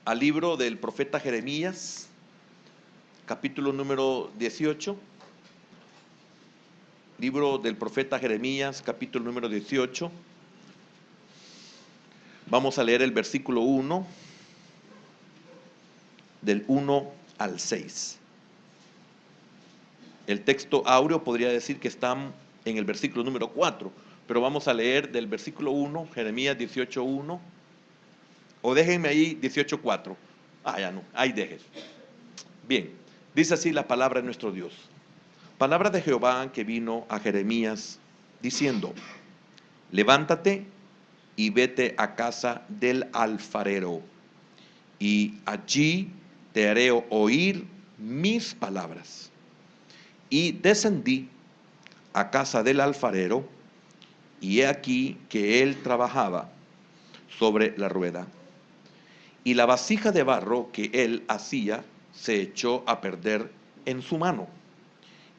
al libro del profeta Jeremías, capítulo número 18. Libro del profeta Jeremías, capítulo número 18. Vamos a leer el versículo 1, del 1 al 6. El texto áureo podría decir que está en el versículo número 4, pero vamos a leer del versículo 1, Jeremías 18:1, o déjenme ahí 18:4. Ya no, ahí déjenme. Bien, dice así la palabra de nuestro Dios. Palabra de Jehová que vino a Jeremías diciendo: levántate y vete a casa del alfarero, y allí te haré oír mis palabras. Y descendí a casa del alfarero, y he aquí que él trabajaba sobre la rueda, y la vasija de barro que él hacía se echó a perder en su mano,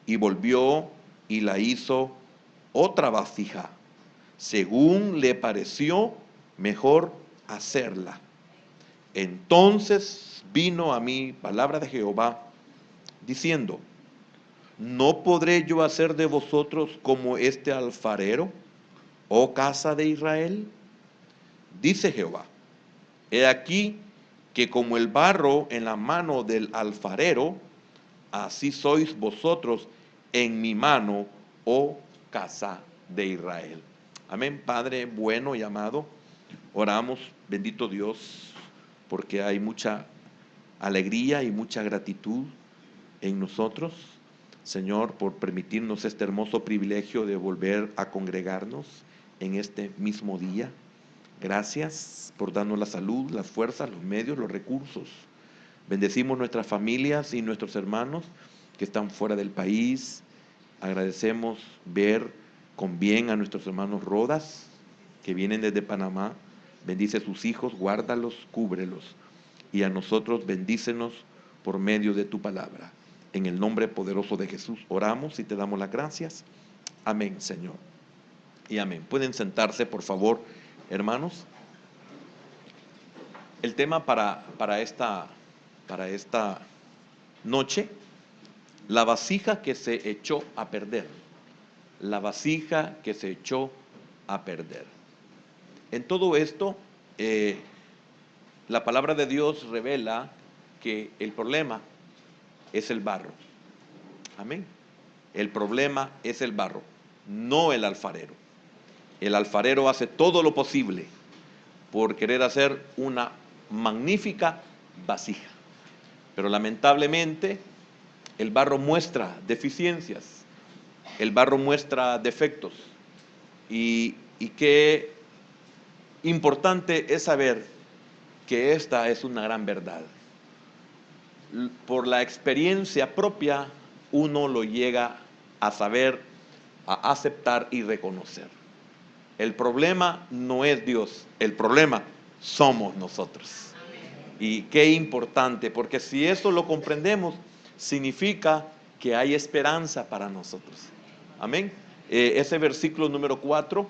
y volvió y la hizo otra vasija, según le pareció mejor hacerla. Entonces vino a mí palabra de Jehová, diciendo: ¿no podré yo hacer de vosotros como este alfarero, oh casa de Israel? Dice Jehová: he aquí que como el barro en la mano del alfarero, así sois vosotros en mi mano, oh casa de Israel. Amén. Padre bueno y amado, oramos, bendito Dios, porque hay mucha alegría y mucha gratitud en nosotros, Señor, por permitirnos este hermoso privilegio de volver a congregarnos en este mismo día. Gracias por darnos la salud, las fuerzas, los medios, los recursos. Bendecimos nuestras familias y nuestros hermanos que están fuera del país. Agradecemos ver con bien a nuestros hermanos Rodas, que vienen desde Panamá. Bendice a sus hijos, guárdalos, cúbrelos. Y a nosotros bendícenos por medio de tu palabra. En el nombre poderoso de Jesús oramos y te damos las gracias. Amén, Señor. Y amén. Pueden sentarse, por favor, hermanos. El tema para esta noche: la vasija que se echó a perder. La vasija que se echó a perder. En todo esto, la palabra de Dios revela que el problema es el barro. Amén. El problema es el barro, no el alfarero. El alfarero hace todo lo posible por querer hacer una magnífica vasija, pero lamentablemente el barro muestra deficiencias, el barro muestra defectos, y qué importante es saber que esta es una gran verdad. Por la experiencia propia uno lo llega a saber, a aceptar y reconocer. El problema no es Dios, el problema somos nosotros. Y qué importante, porque si eso lo comprendemos, significa que hay esperanza para nosotros. Amén. Ese versículo número 4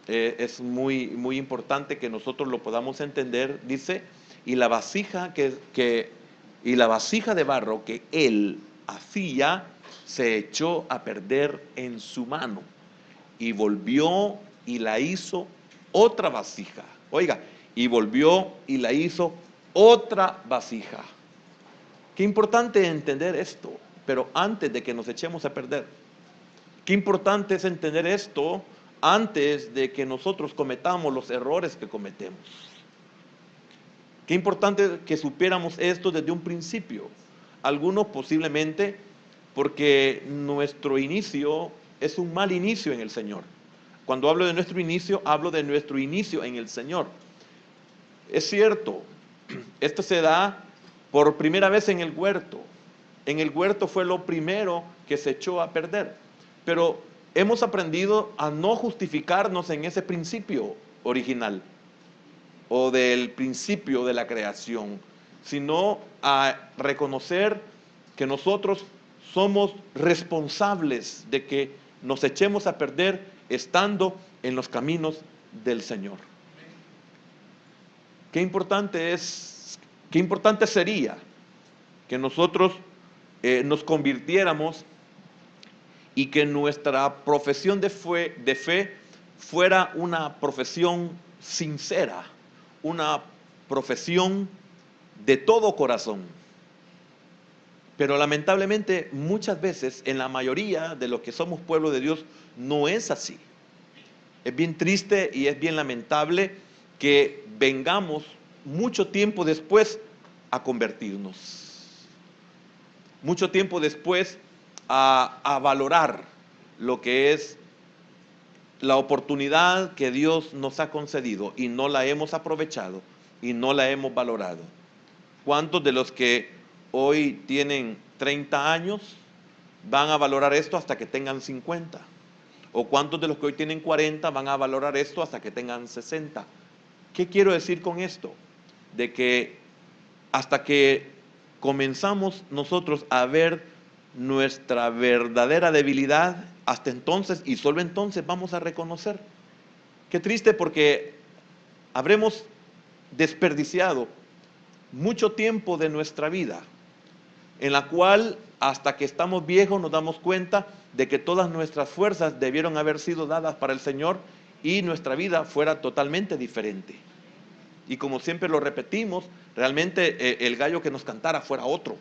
es muy, muy importante que nosotros lo podamos entender. Dice: y la vasija y la vasija de barro que él hacía se echó a perder en su mano, y volvió y la hizo otra vasija. Oiga, y volvió y la hizo otra vasija. Qué importante entender esto, pero antes de que nos echemos a perder. Qué importante es entender esto antes de que nosotros cometamos los errores que cometemos. Qué importante que supiéramos esto desde un principio. Algunos posiblemente porque nuestro inicio es un mal inicio en el Señor. Cuando hablo de nuestro inicio, hablo de nuestro inicio en el Señor. Es cierto, esto se da por primera vez en el huerto. En el huerto fue lo primero que se echó a perder. Pero hemos aprendido a no justificarnos en ese principio original o del principio de la creación, sino a reconocer que nosotros somos responsables de que nos echemos a perder estando en los caminos del Señor. Qué importante es Qué importante sería que nosotros nos convirtiéramos y que nuestra profesión de fe fuera una profesión sincera, una profesión de todo corazón. Pero lamentablemente muchas veces, en la mayoría de los que somos pueblo de Dios, no es así. Es bien triste y es bien lamentable que vengamos mucho tiempo después a convertirnos. Mucho tiempo después a valorar lo que es la oportunidad que Dios nos ha concedido y no la hemos aprovechado y no la hemos valorado. ¿Cuántos de los que hoy tienen 30 años van a valorar esto hasta que tengan 50? ¿O cuántos de los que hoy tienen 40 van a valorar esto hasta que tengan 60? ¿Qué quiero decir con esto? De que hasta que comenzamos nosotros a ver nuestra verdadera debilidad, hasta entonces y solo entonces vamos a reconocer. Qué triste, porque habremos desperdiciado mucho tiempo de nuestra vida, en la cual hasta que estamos viejos nos damos cuenta de que todas nuestras fuerzas debieron haber sido dadas para el Señor y nuestra vida fuera totalmente diferente. Y como siempre lo repetimos, realmente el gallo que nos cantara fuera otro.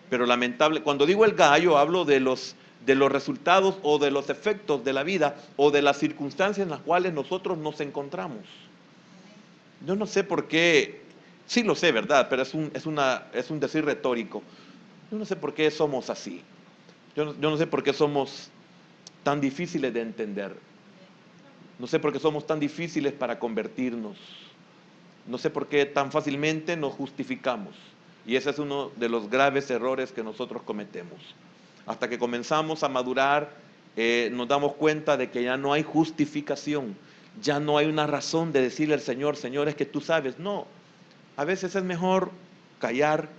Pero lamentable, cuando digo el gallo, hablo de los resultados o de los efectos de la vida o de las circunstancias en las cuales nosotros nos encontramos. Yo no sé por qué, sí lo sé, ¿verdad? Pero es un decir retórico. Yo no sé por qué somos así. Yo no sé por qué somos tan difíciles de entender. No sé por qué somos tan difíciles para convertirnos. No sé por qué tan fácilmente nos justificamos. Y ese es uno de los graves errores que nosotros cometemos. Hasta que comenzamos a madurar, nos damos cuenta de que ya no hay justificación. Ya no hay una razón de decirle al Señor, Señor, es que tú sabes. No, a veces es mejor callar,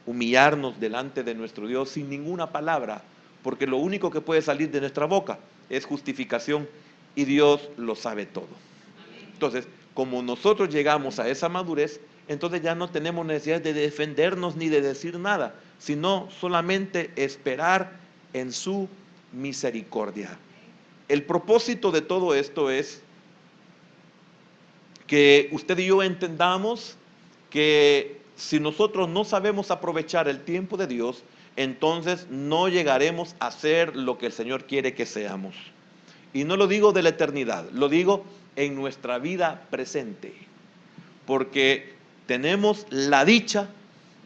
humillarnos delante de nuestro Dios sin ninguna palabra, porque lo único que puede salir de nuestra boca es justificación y Dios lo sabe todo. Entonces, como nosotros llegamos a esa madurez, entonces ya no tenemos necesidad de defendernos ni de decir nada, sino solamente esperar en su misericordia. El propósito de todo esto es que usted y yo entendamos que si nosotros no sabemos aprovechar el tiempo de Dios, entonces no llegaremos a ser lo que el Señor quiere que seamos. Y no lo digo de la eternidad, lo digo en nuestra vida presente, porque tenemos la dicha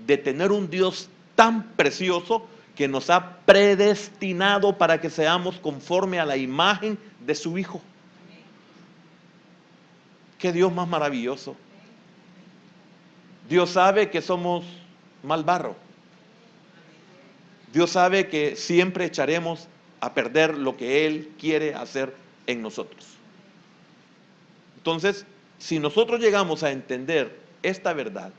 de tener un Dios tan precioso que nos ha predestinado para que seamos conforme a la imagen de su Hijo. Qué Dios más maravilloso. Dios sabe que somos mal barro. Dios sabe que siempre echaremos a perder lo que Él quiere hacer en nosotros. Entonces, si nosotros llegamos a entender esta verdad,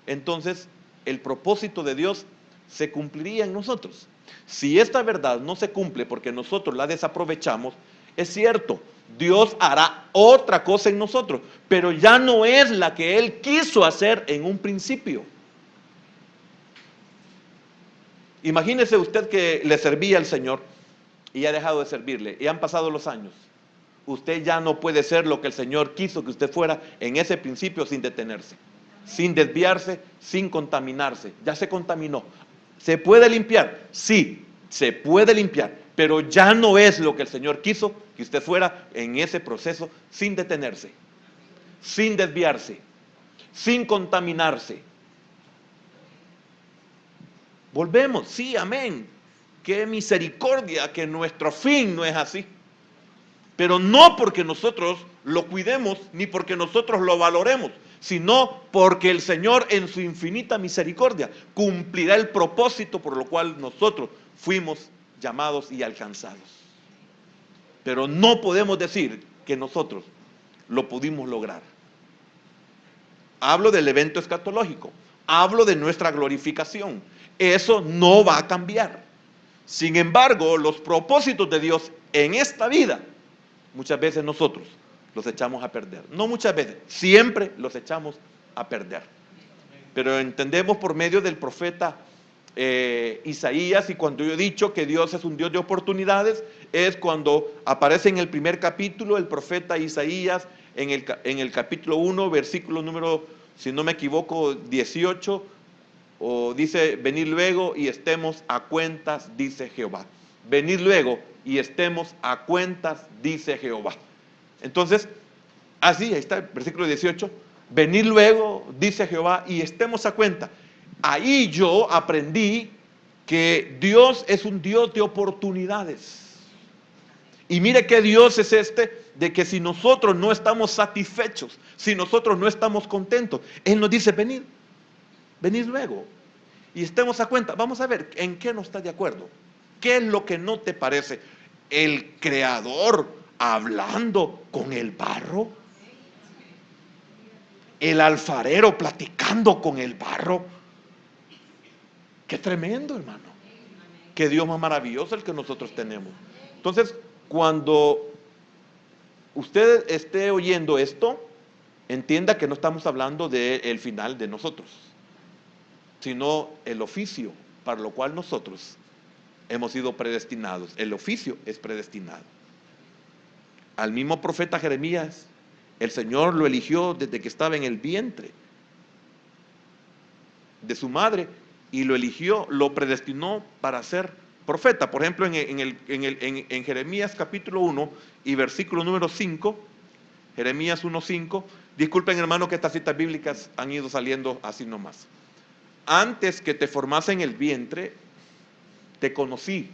entonces el propósito de Dios se cumpliría en nosotros. Si esta verdad no se cumple porque nosotros la desaprovechamos, es cierto, Dios hará otra cosa en nosotros, pero ya no es la que Él quiso hacer en un principio. Imagínese usted que le servía al Señor y ha dejado de servirle y han pasado los años. Usted ya no puede ser lo que el Señor quiso que usted fuera en ese principio sin detenerse, sin desviarse, sin contaminarse. Ya se contaminó. ¿Se puede limpiar? Sí, se puede limpiar, pero ya no es lo que el Señor quiso que usted fuera en ese proceso sin detenerse, sin desviarse, sin contaminarse. Volvemos, sí, amén. Qué misericordia que nuestro fin no es así. Pero no porque nosotros lo cuidemos, ni porque nosotros lo valoremos, sino porque el Señor en su infinita misericordia cumplirá el propósito por lo cual nosotros fuimos llamados y alcanzados. Pero no podemos decir que nosotros lo pudimos lograr. Hablo del evento escatológico, hablo de nuestra glorificación. Eso no va a cambiar. Sin embargo, los propósitos de Dios en esta vida, muchas veces nosotros los echamos a perder. No muchas veces, siempre los echamos a perder. pero entendemos por medio del profeta Isaías. Y cuando yo he dicho que Dios es un Dios de oportunidades, es cuando aparece en el primer capítulo el profeta Isaías, en el capítulo 1, versículo número, si no me equivoco, 18, o dice: venid luego y estemos a cuentas, dice Jehová. Venid luego y estemos a cuentas, dice Jehová. Entonces, así, ahí está el versículo 18. Venid luego, dice Jehová, y estemos a cuenta. Ahí yo aprendí que Dios es un Dios de oportunidades. Y mire qué Dios es este, de que si nosotros no estamos satisfechos, si nosotros no estamos contentos, Él nos dice: venid, venid luego y estemos a cuenta. Vamos a ver en qué no estás de acuerdo. ¿Qué es lo que no te parece? ¿El creador hablando con el barro? ¿El alfarero platicando con el barro? Qué tremendo, hermano. Qué Dios más maravilloso el que nosotros tenemos. Entonces, cuando usted esté oyendo esto, entienda que no estamos hablando del final de nosotros, sino el oficio para lo cual nosotros hemos sido predestinados. El oficio es predestinado. Al mismo profeta Jeremías, el Señor lo eligió desde que estaba en el vientre de su madre, y lo eligió, lo predestinó para ser profeta. Por ejemplo, en Jeremías capítulo 1 y versículo número 5, Jeremías 1:5, disculpen, hermano, que estas citas bíblicas han ido saliendo así nomás. Antes que te formase en el vientre, te conocí.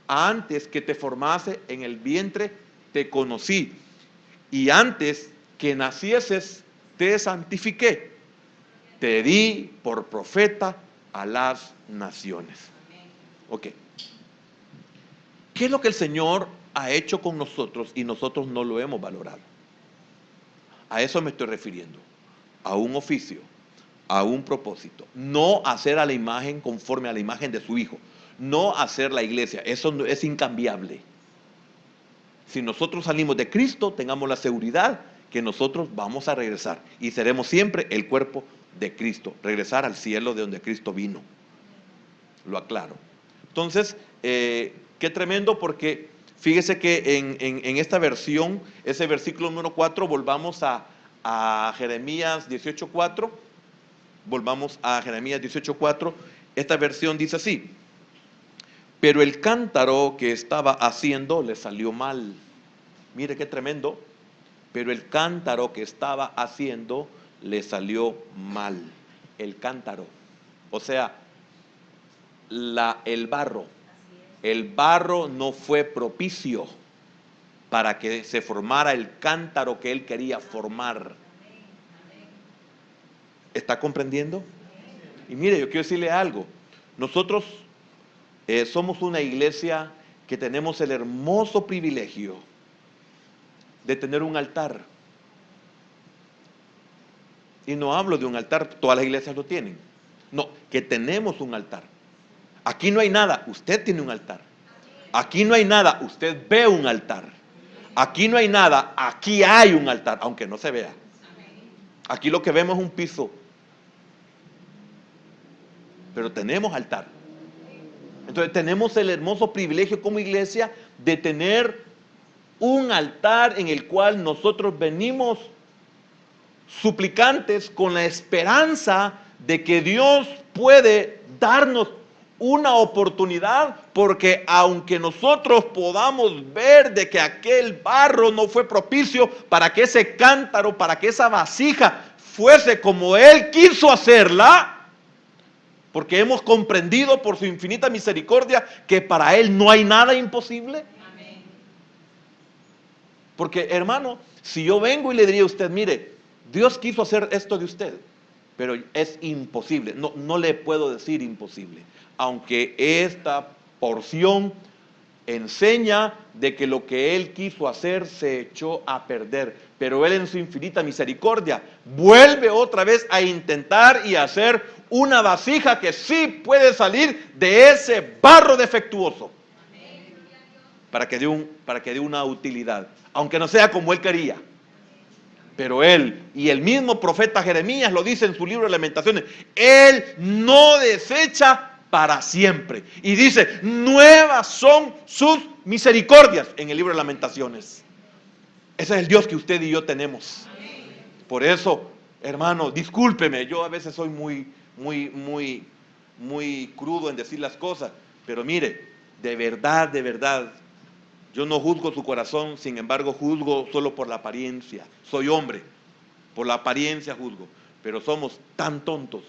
Antes que te formase en el vientre, te conocí. Y antes que nacieses, te santifiqué. Te di por profeta a las naciones. Ok. ¿Qué es lo que el Señor ha hecho con nosotros y nosotros no lo hemos valorado? A eso me estoy refiriendo. A un oficio, a un propósito. No hacer a la imagen conforme a la imagen de su Hijo. No hacer la iglesia. Eso es incambiable. Si nosotros salimos de Cristo, tengamos la seguridad que nosotros vamos a regresar y seremos siempre el cuerpo de Cristo, regresar al cielo de donde Cristo vino. Lo aclaro. Entonces, qué tremendo, porque fíjese que en esta versión, ese versículo número 4, volvamos a Jeremías 18:4, volvamos a Jeremías 18:4, esta versión dice así: pero el cántaro que estaba haciendo le salió mal. Mire qué tremendo. Pero el cántaro que estaba haciendo le salió mal. El cántaro, o sea, el barro. El barro no fue propicio para que se formara el cántaro que él quería formar. ¿Está comprendiendo? Y mire, yo quiero decirle algo. Nosotros somos una iglesia que tenemos el hermoso privilegio de tener un altar. Y no hablo de un altar, todas las iglesias lo tienen. No, que tenemos un altar. Aquí no hay nada, usted tiene un altar. Aquí no hay nada, usted ve un altar. Aquí no hay nada, aquí hay un altar, aunque no se vea. Aquí lo que vemos es un piso, pero tenemos altar. Entonces tenemos el hermoso privilegio como iglesia de tener un altar en el cual nosotros venimos suplicantes con la esperanza de que Dios puede darnos una oportunidad, porque aunque nosotros podamos ver de que aquel barro no fue propicio para que ese cántaro, para que esa vasija fuese como Él quiso hacerla, porque hemos comprendido por su infinita misericordia que para Él no hay nada imposible. Porque, hermano, si yo vengo y le diría a usted: mire, Dios quiso hacer esto de usted, pero es imposible. No le puedo decir imposible, aunque esta porción enseña de que lo que Él quiso hacer se echó a perder, pero Él en su infinita misericordia vuelve otra vez a intentar y hacer una vasija que sí puede salir de ese barro defectuoso, para que dé una utilidad, aunque no sea como Él quería. Pero Él, y el mismo profeta Jeremías lo dice en su libro de Lamentaciones, Él no desecha para siempre. Y dice, nuevas son sus misericordias en el libro de Lamentaciones. Ese es el Dios que usted y yo tenemos. Por eso, hermano, discúlpeme, yo a veces soy muy crudo en decir las cosas, pero mire, de verdad, yo no juzgo su corazón, sin embargo juzgo solo por la apariencia. Soy hombre, por la apariencia juzgo, pero somos tan tontos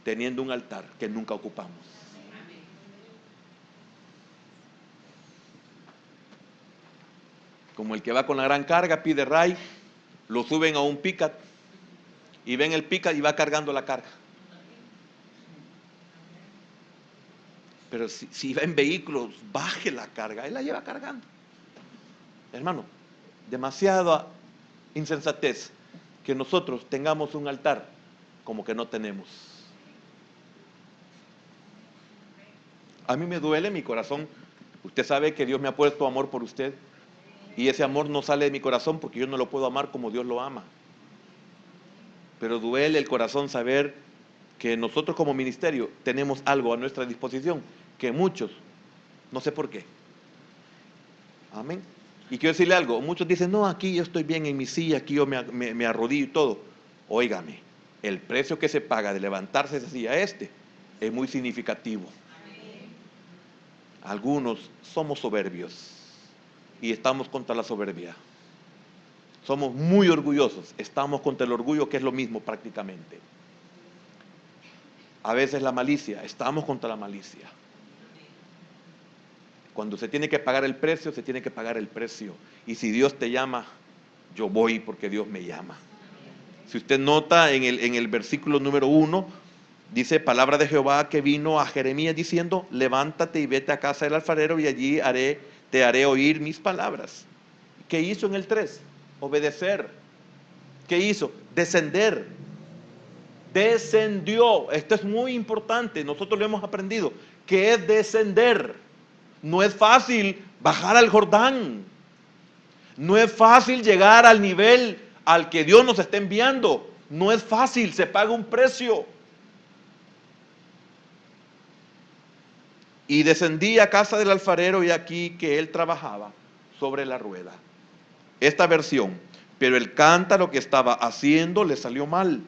teniendo un altar que nunca ocupamos. Como el que va con la gran carga, pide ray, lo suben a un pickup y ven el pickup y va cargando la carga. Pero si va en vehículos, baje la carga, él la lleva cargando. Hermano, demasiada insensatez que nosotros tengamos un altar como que no tenemos. A mí me duele mi corazón. Usted sabe que Dios me ha puesto amor por usted. Y ese amor no sale de mi corazón porque yo no lo puedo amar como Dios lo ama. Pero duele el corazón saber que nosotros como ministerio tenemos algo a nuestra disposición que muchos, no sé por qué. Amén. Y quiero decirle algo, muchos dicen, no, aquí yo estoy bien en mi silla, aquí yo me arrodillo y todo. Óigame, el precio que se paga de levantarse esa silla es muy significativo. Algunos somos soberbios y estamos contra la soberbia. Somos muy orgullosos, estamos contra el orgullo, que es lo mismo prácticamente. A veces la malicia, estamos contra la malicia. Cuando se tiene que pagar el precio, se tiene que pagar el precio. Y si Dios te llama, yo voy porque Dios me llama. Si usted nota en el versículo número 1, dice, palabra de Jehová que vino a Jeremías diciendo, levántate y vete a casa del alfarero y allí te haré oír mis palabras. ¿Qué hizo en el 3? Obedecer. ¿Qué hizo? Descender. Descendió. Esto es muy importante, nosotros lo hemos aprendido, que es descender. No es fácil bajar al Jordán. No es fácil llegar al nivel al que Dios nos está enviando. No es fácil, se paga un precio. Y descendí a casa del alfarero y aquí que él trabajaba sobre la rueda. Esta versión, pero el cántaro que estaba haciendo le salió mal.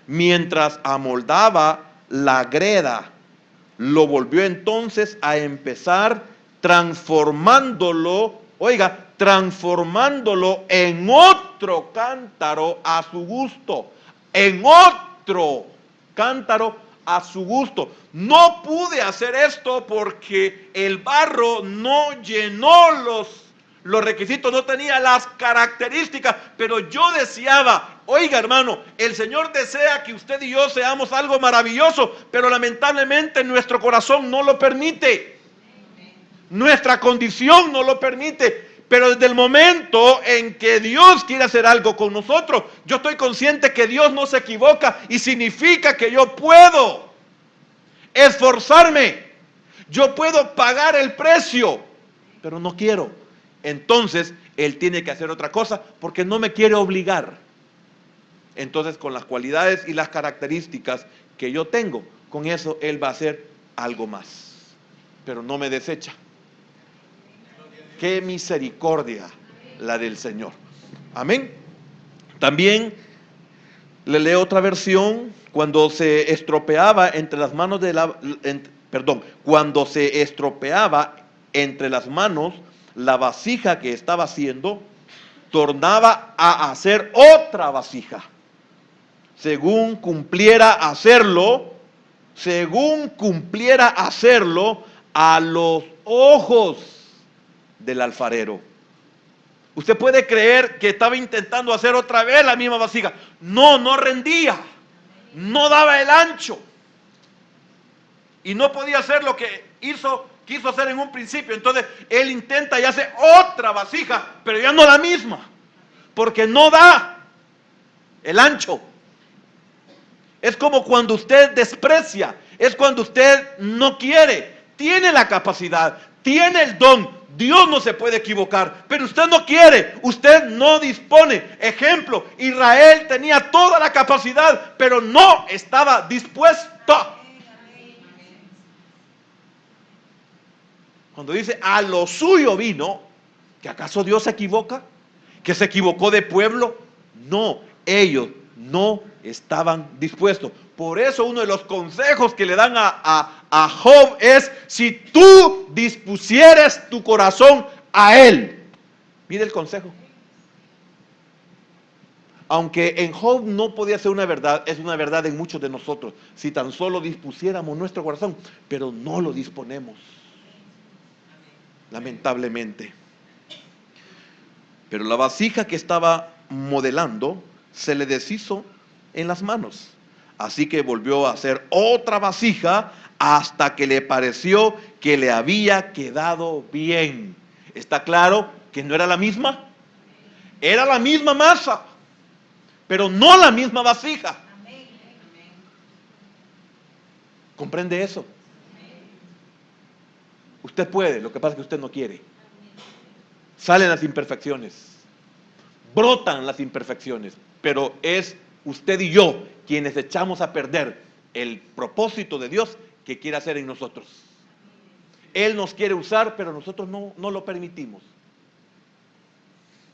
Mientras amoldaba la greda, lo volvió entonces a empezar transformándolo en otro cántaro a su gusto. En otro cántaro a su gusto. No pude hacer esto porque el barro no llenó los requisitos, no tenía las características, pero yo deseaba, oiga hermano, el Señor desea que usted y yo seamos algo maravilloso, pero lamentablemente nuestro corazón no lo permite, nuestra condición no lo permite. Pero desde el momento en que Dios quiere hacer algo con nosotros, yo estoy consciente que Dios no se equivoca y significa que yo puedo esforzarme, yo puedo pagar el precio, pero no quiero. Entonces Él tiene que hacer otra cosa porque no me quiere obligar. Entonces con las cualidades y las características que yo tengo, con eso Él va a hacer algo más, pero no me desecha. Qué misericordia la del Señor. Amén. También le leo otra versión. Cuando se estropeaba entre las manos cuando se estropeaba entre las manos la vasija que estaba haciendo, tornaba a hacer otra vasija, según cumpliera hacerlo a los ojos del alfarero. Usted puede creer que estaba intentando hacer otra vez la misma vasija. No rendía, no daba el ancho y no podía hacer lo que quiso hacer en un principio. Entonces él intenta y hace otra vasija, pero ya no la misma, porque no da el ancho. Es como cuando usted desprecia, es cuando usted no quiere, tiene la capacidad, tiene el don. Dios no se puede equivocar, pero usted no quiere, usted no dispone. Ejemplo, Israel tenía toda la capacidad, pero no estaba dispuesto. Cuando dice a lo suyo vino, ¿que acaso Dios se equivoca? ¿Que se equivocó de pueblo? No, ellos no estaban dispuestos. Por eso uno de los consejos que le dan a Job es: si tú dispusieres tu corazón a él. Mire el consejo. Aunque en Job no podía ser una verdad, es una verdad en muchos de nosotros. Si tan solo dispusiéramos nuestro corazón, pero no lo disponemos, lamentablemente. Pero la vasija que estaba modelando se le deshizo en las manos. Así que volvió a hacer otra vasija hasta que le pareció que le había quedado bien. ¿Está claro que no era la misma? Era la misma masa, pero no la misma vasija. ¿Comprende eso? Usted puede, lo que pasa es que usted no quiere. Salen las imperfecciones, brotan las imperfecciones, pero es usted y yo quienes echamos a perder el propósito de Dios que quiere hacer en nosotros. Él nos quiere usar, pero nosotros no lo permitimos.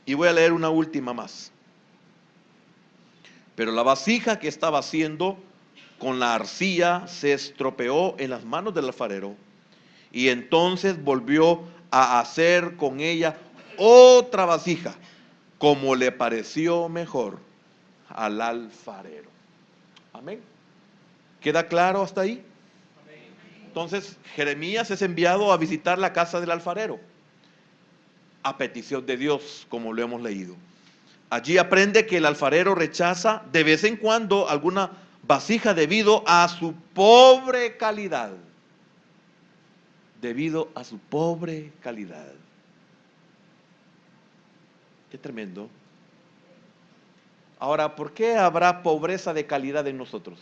Y voy a leer una última más. Pero la vasija que estaba haciendo con la arcilla se estropeó en las manos del alfarero, y entonces volvió a hacer con ella otra vasija, como le pareció mejor al alfarero. Amén. ¿Queda claro hasta ahí? Entonces Jeremías es enviado a visitar la casa del alfarero, a petición de Dios, como lo hemos leído. Allí aprende que el alfarero rechaza de vez en cuando alguna vasija debido a su pobre calidad. Debido a su pobre calidad. Qué tremendo. Ahora, ¿por qué habrá pobreza de calidad en nosotros?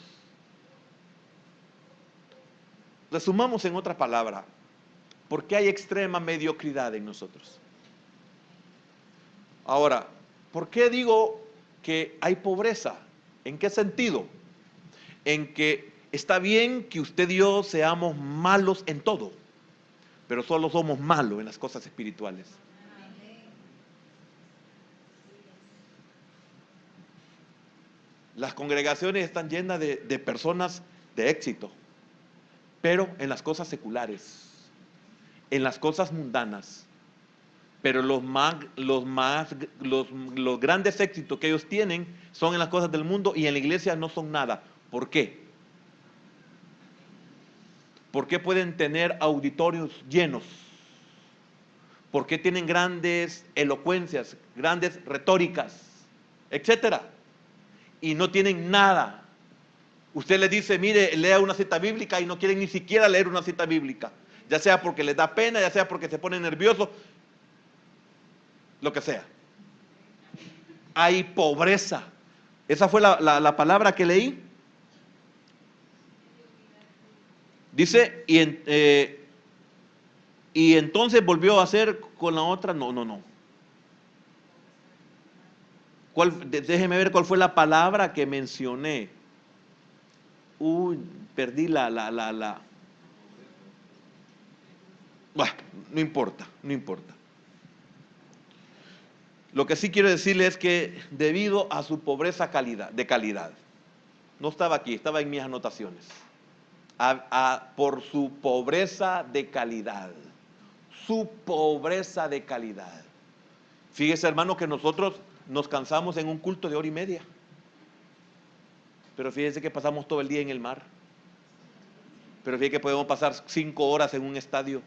Resumamos en otra palabra: ¿por qué hay extrema mediocridad en nosotros? Ahora, ¿por qué digo que hay pobreza? ¿En qué sentido? En que está bien que usted y yo seamos malos en todo, pero solo somos malos en las cosas espirituales. Las congregaciones están llenas de personas de éxito, pero en las cosas seculares, en las cosas mundanas. Pero los grandes éxitos que ellos tienen son en las cosas del mundo, y en la iglesia no son nada. ¿Por qué? ¿Por qué pueden tener auditorios llenos? ¿Por qué tienen grandes elocuencias, grandes retóricas, etcétera? Y no tienen nada. Usted les dice: mire, lea una cita bíblica, y no quieren ni siquiera leer una cita bíblica, ya sea porque les da pena, ya sea porque se ponen nerviosos, lo que sea. Hay pobreza. Esa fue la palabra que leí. Dice, y entonces volvió a hacer con la otra. No. Déjeme ver cuál fue la palabra que mencioné. Perdí Bueno, no importa. Lo que sí quiero decirle es que debido a su pobreza de calidad, no estaba aquí, estaba en mis anotaciones, por su pobreza de calidad, Fíjese, hermano, que nosotros nos cansamos en un culto de 1:30, pero fíjese que pasamos todo el día en el mar, pero fíjese que podemos pasar 5 horas en un estadio,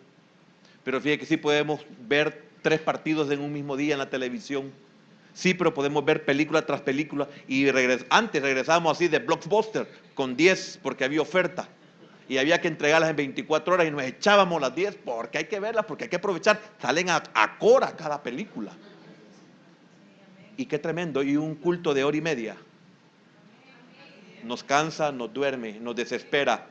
pero fíjese que sí podemos ver 3 partidos en un mismo día en la televisión. Sí, pero podemos ver película tras película, y antes regresábamos así de Blockbuster con 10 porque había oferta y había que entregarlas en 24 horas, y nos echábamos las 10 porque hay que verlas, porque hay que aprovechar. Salen a Cora cada película. Y qué tremendo. Y un culto de 1:30 nos cansa, nos duerme, nos desespera,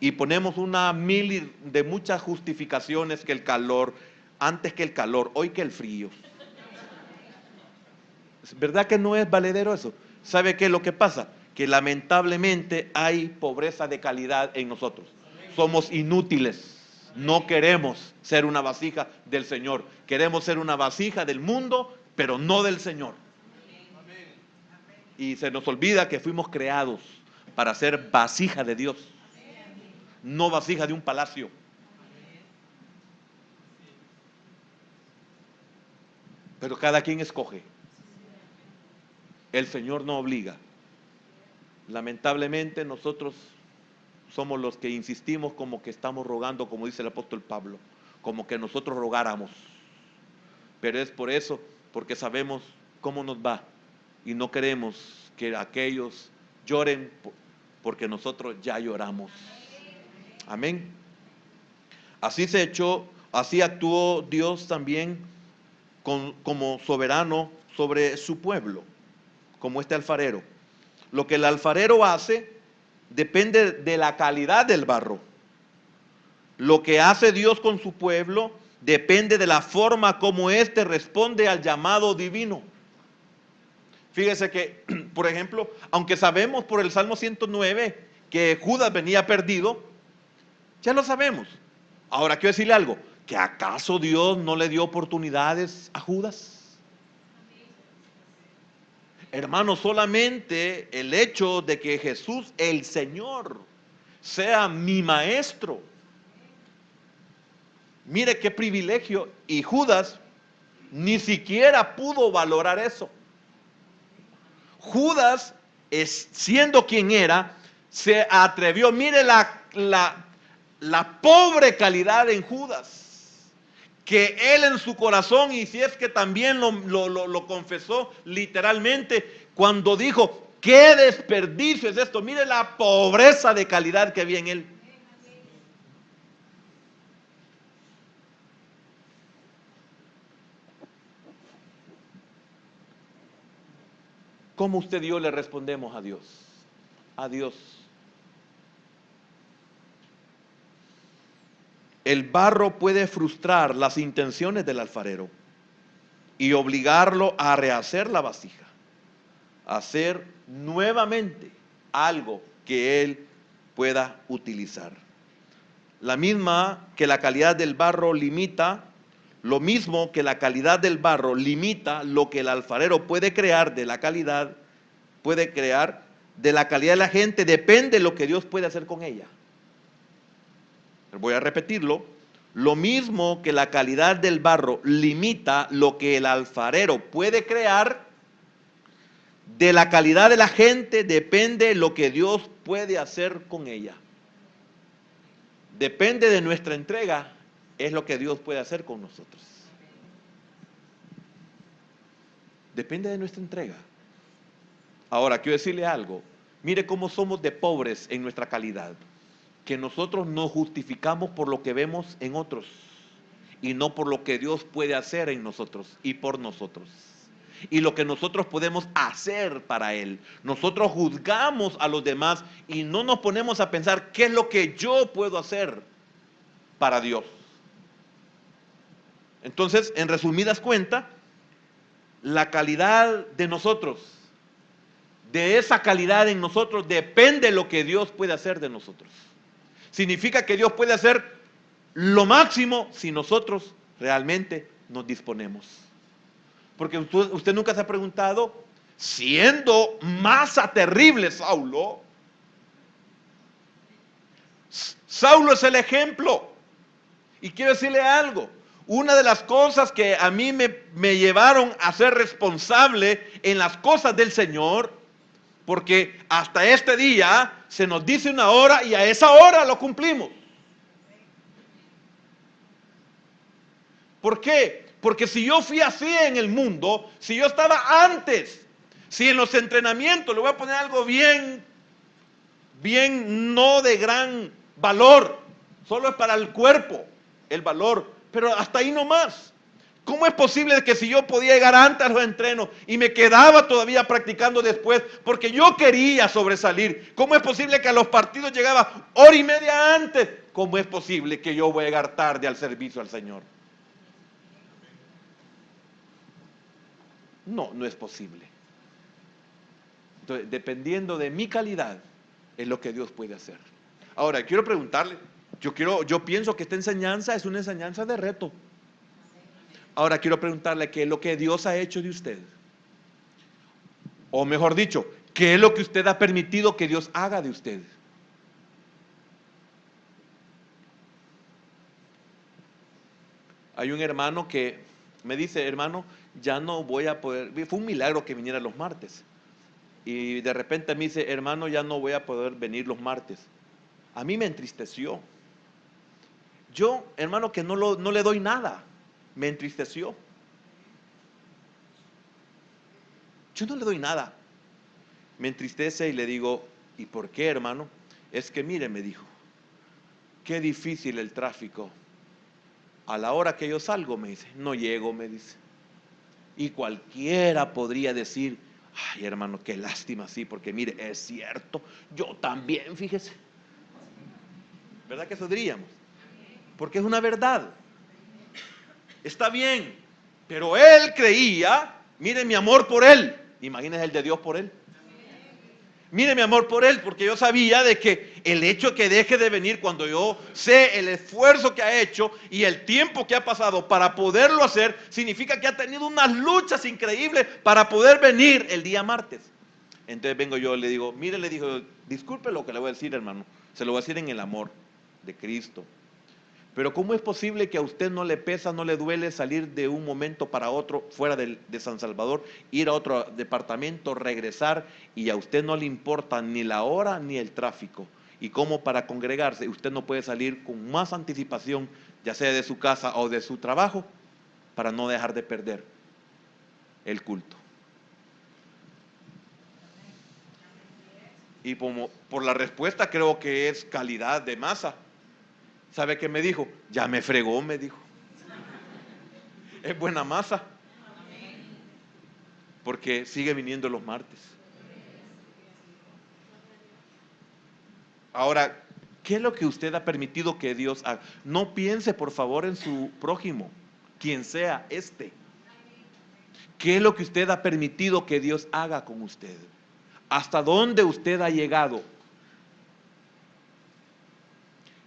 y ponemos una mil de muchas justificaciones: que el calor, antes que el calor, hoy que el frío. ¿Verdad que no es valedero eso? ¿Sabe qué es lo que pasa? Que lamentablemente hay pobreza de calidad en nosotros. Somos inútiles. No queremos ser una vasija del Señor. Queremos ser una vasija del mundo, pero no del Señor. Y se nos olvida que fuimos creados para ser vasija de Dios, no vasija de un palacio. Pero cada quien escoge. El Señor no obliga. Lamentablemente nosotros somos los que insistimos como que estamos rogando, como dice el apóstol Pablo, como que nosotros rogáramos. Pero es por eso, porque sabemos cómo nos va y no queremos que aquellos lloren porque nosotros ya lloramos. Amén. Así actuó Dios también como soberano sobre su pueblo, como este alfarero. Lo que el alfarero hace depende de la calidad del barro. Lo que hace Dios con su pueblo depende de la forma como éste responde al llamado divino. Fíjese que, por ejemplo, aunque sabemos por el Salmo 109 que Judas venía perdido, ya lo sabemos. Ahora quiero decirle algo, ¿que acaso Dios no le dio oportunidades a Judas? Hermano, solamente el hecho de que Jesús, el Señor, sea mi maestro. Mire qué privilegio. Y Judas ni siquiera pudo valorar eso. Judas, siendo quien era, se atrevió. Mire la pobre calidad en Judas. Que él en su corazón, y si es que también lo confesó literalmente, cuando dijo, qué desperdicio es esto. Mire la pobreza de calidad que había en él. ¿Cómo usted y yo le respondemos a Dios? A Dios. El barro puede frustrar las intenciones del alfarero y obligarlo a rehacer la vasija, a hacer nuevamente algo que él pueda utilizar. La misma que la calidad del barro limita, lo mismo que la calidad del barro limita lo que el alfarero puede crear de la calidad, de la gente, depende de lo que Dios puede hacer con ella. Voy a repetirlo. Lo mismo que la calidad del barro limita lo que el alfarero puede crear, de la calidad de la gente depende lo que Dios puede hacer con ella. Depende de nuestra entrega, es lo que Dios puede hacer con nosotros. Depende de nuestra entrega. Ahora, quiero decirle algo. Mire cómo somos de pobres en nuestra calidad. Que nosotros nos justificamos por lo que vemos en otros y no por lo que Dios puede hacer en nosotros y por nosotros. Y lo que nosotros podemos hacer para Él. Nosotros juzgamos a los demás y no nos ponemos a pensar qué es lo que yo puedo hacer para Dios. Entonces, en resumidas cuentas, la calidad de nosotros, de esa calidad en nosotros, depende de lo que Dios puede hacer de nosotros. Significa que Dios puede hacer lo máximo si nosotros realmente nos disponemos. Porque usted nunca se ha preguntado, siendo masa terrible Saulo es el ejemplo. Y quiero decirle algo, una de las cosas que a mí me llevaron a ser responsable en las cosas del Señor, porque hasta este día se nos dice una hora y a esa hora lo cumplimos. ¿Por qué? Porque si yo fui así en el mundo, si yo estaba antes, si en los entrenamientos, le voy a poner algo bien no de gran valor, solo es para el cuerpo el valor, pero hasta ahí nomás. ¿Cómo es posible que si yo podía llegar antes a los entrenos y me quedaba todavía practicando después porque yo quería sobresalir? ¿Cómo es posible que a los partidos llegaba hora y media antes? ¿Cómo es posible que yo voy a llegar tarde al servicio al Señor? No, no es posible. Entonces, dependiendo de mi calidad, es lo que Dios puede hacer. Ahora, quiero preguntarle, yo pienso que esta enseñanza es una enseñanza de reto. Ahora quiero preguntarle qué es lo que Dios ha hecho de usted. O mejor dicho, ¿qué es lo que usted ha permitido que Dios haga de usted? Hay un hermano que me dice, hermano, ya no voy a poder, fue un milagro que viniera los martes. Y de repente me dice, hermano, ya no voy a poder venir los martes. A mí me entristeció. Yo, hermano, que no le doy nada, me entristeció. Yo no le doy nada. Me entristece y le digo, ¿y por qué, hermano? Es que mire, me dijo, qué difícil el tráfico. A la hora que yo salgo, me dice, no llego, me dice. Y cualquiera podría decir, ay, hermano, qué lástima, sí, porque mire, es cierto, yo también, fíjese. ¿Verdad que eso diríamos? Porque es una verdad. Está bien, pero él creía, mire mi amor por él. Imagínese el de Dios por él. Mire mi amor por él, porque yo sabía de que el hecho que deje de venir cuando yo sé el esfuerzo que ha hecho y el tiempo que ha pasado para poderlo hacer, significa que ha tenido unas luchas increíbles para poder venir el día martes. Entonces vengo yo y le digo, mire, le digo, disculpe lo que le voy a decir, hermano, se lo voy a decir en el amor de Cristo. Pero ¿cómo es posible que a usted no le pesa, no le duele salir de un momento para otro fuera de San Salvador, ir a otro departamento, regresar, y a usted no le importa ni la hora ni el tráfico? Y cómo para congregarse usted no puede salir con más anticipación, ya sea de su casa o de su trabajo, para no dejar de perder el culto. Y como por la respuesta creo que es calidad de masa. ¿Sabe qué me dijo? Ya me fregó, me dijo. Es buena masa. Porque sigue viniendo los martes. Ahora, ¿qué es lo que usted ha permitido que Dios haga? No piense por favor en su prójimo, quien sea este. ¿Qué es lo que usted ha permitido que Dios haga con usted? ¿Hasta dónde usted ha llegado?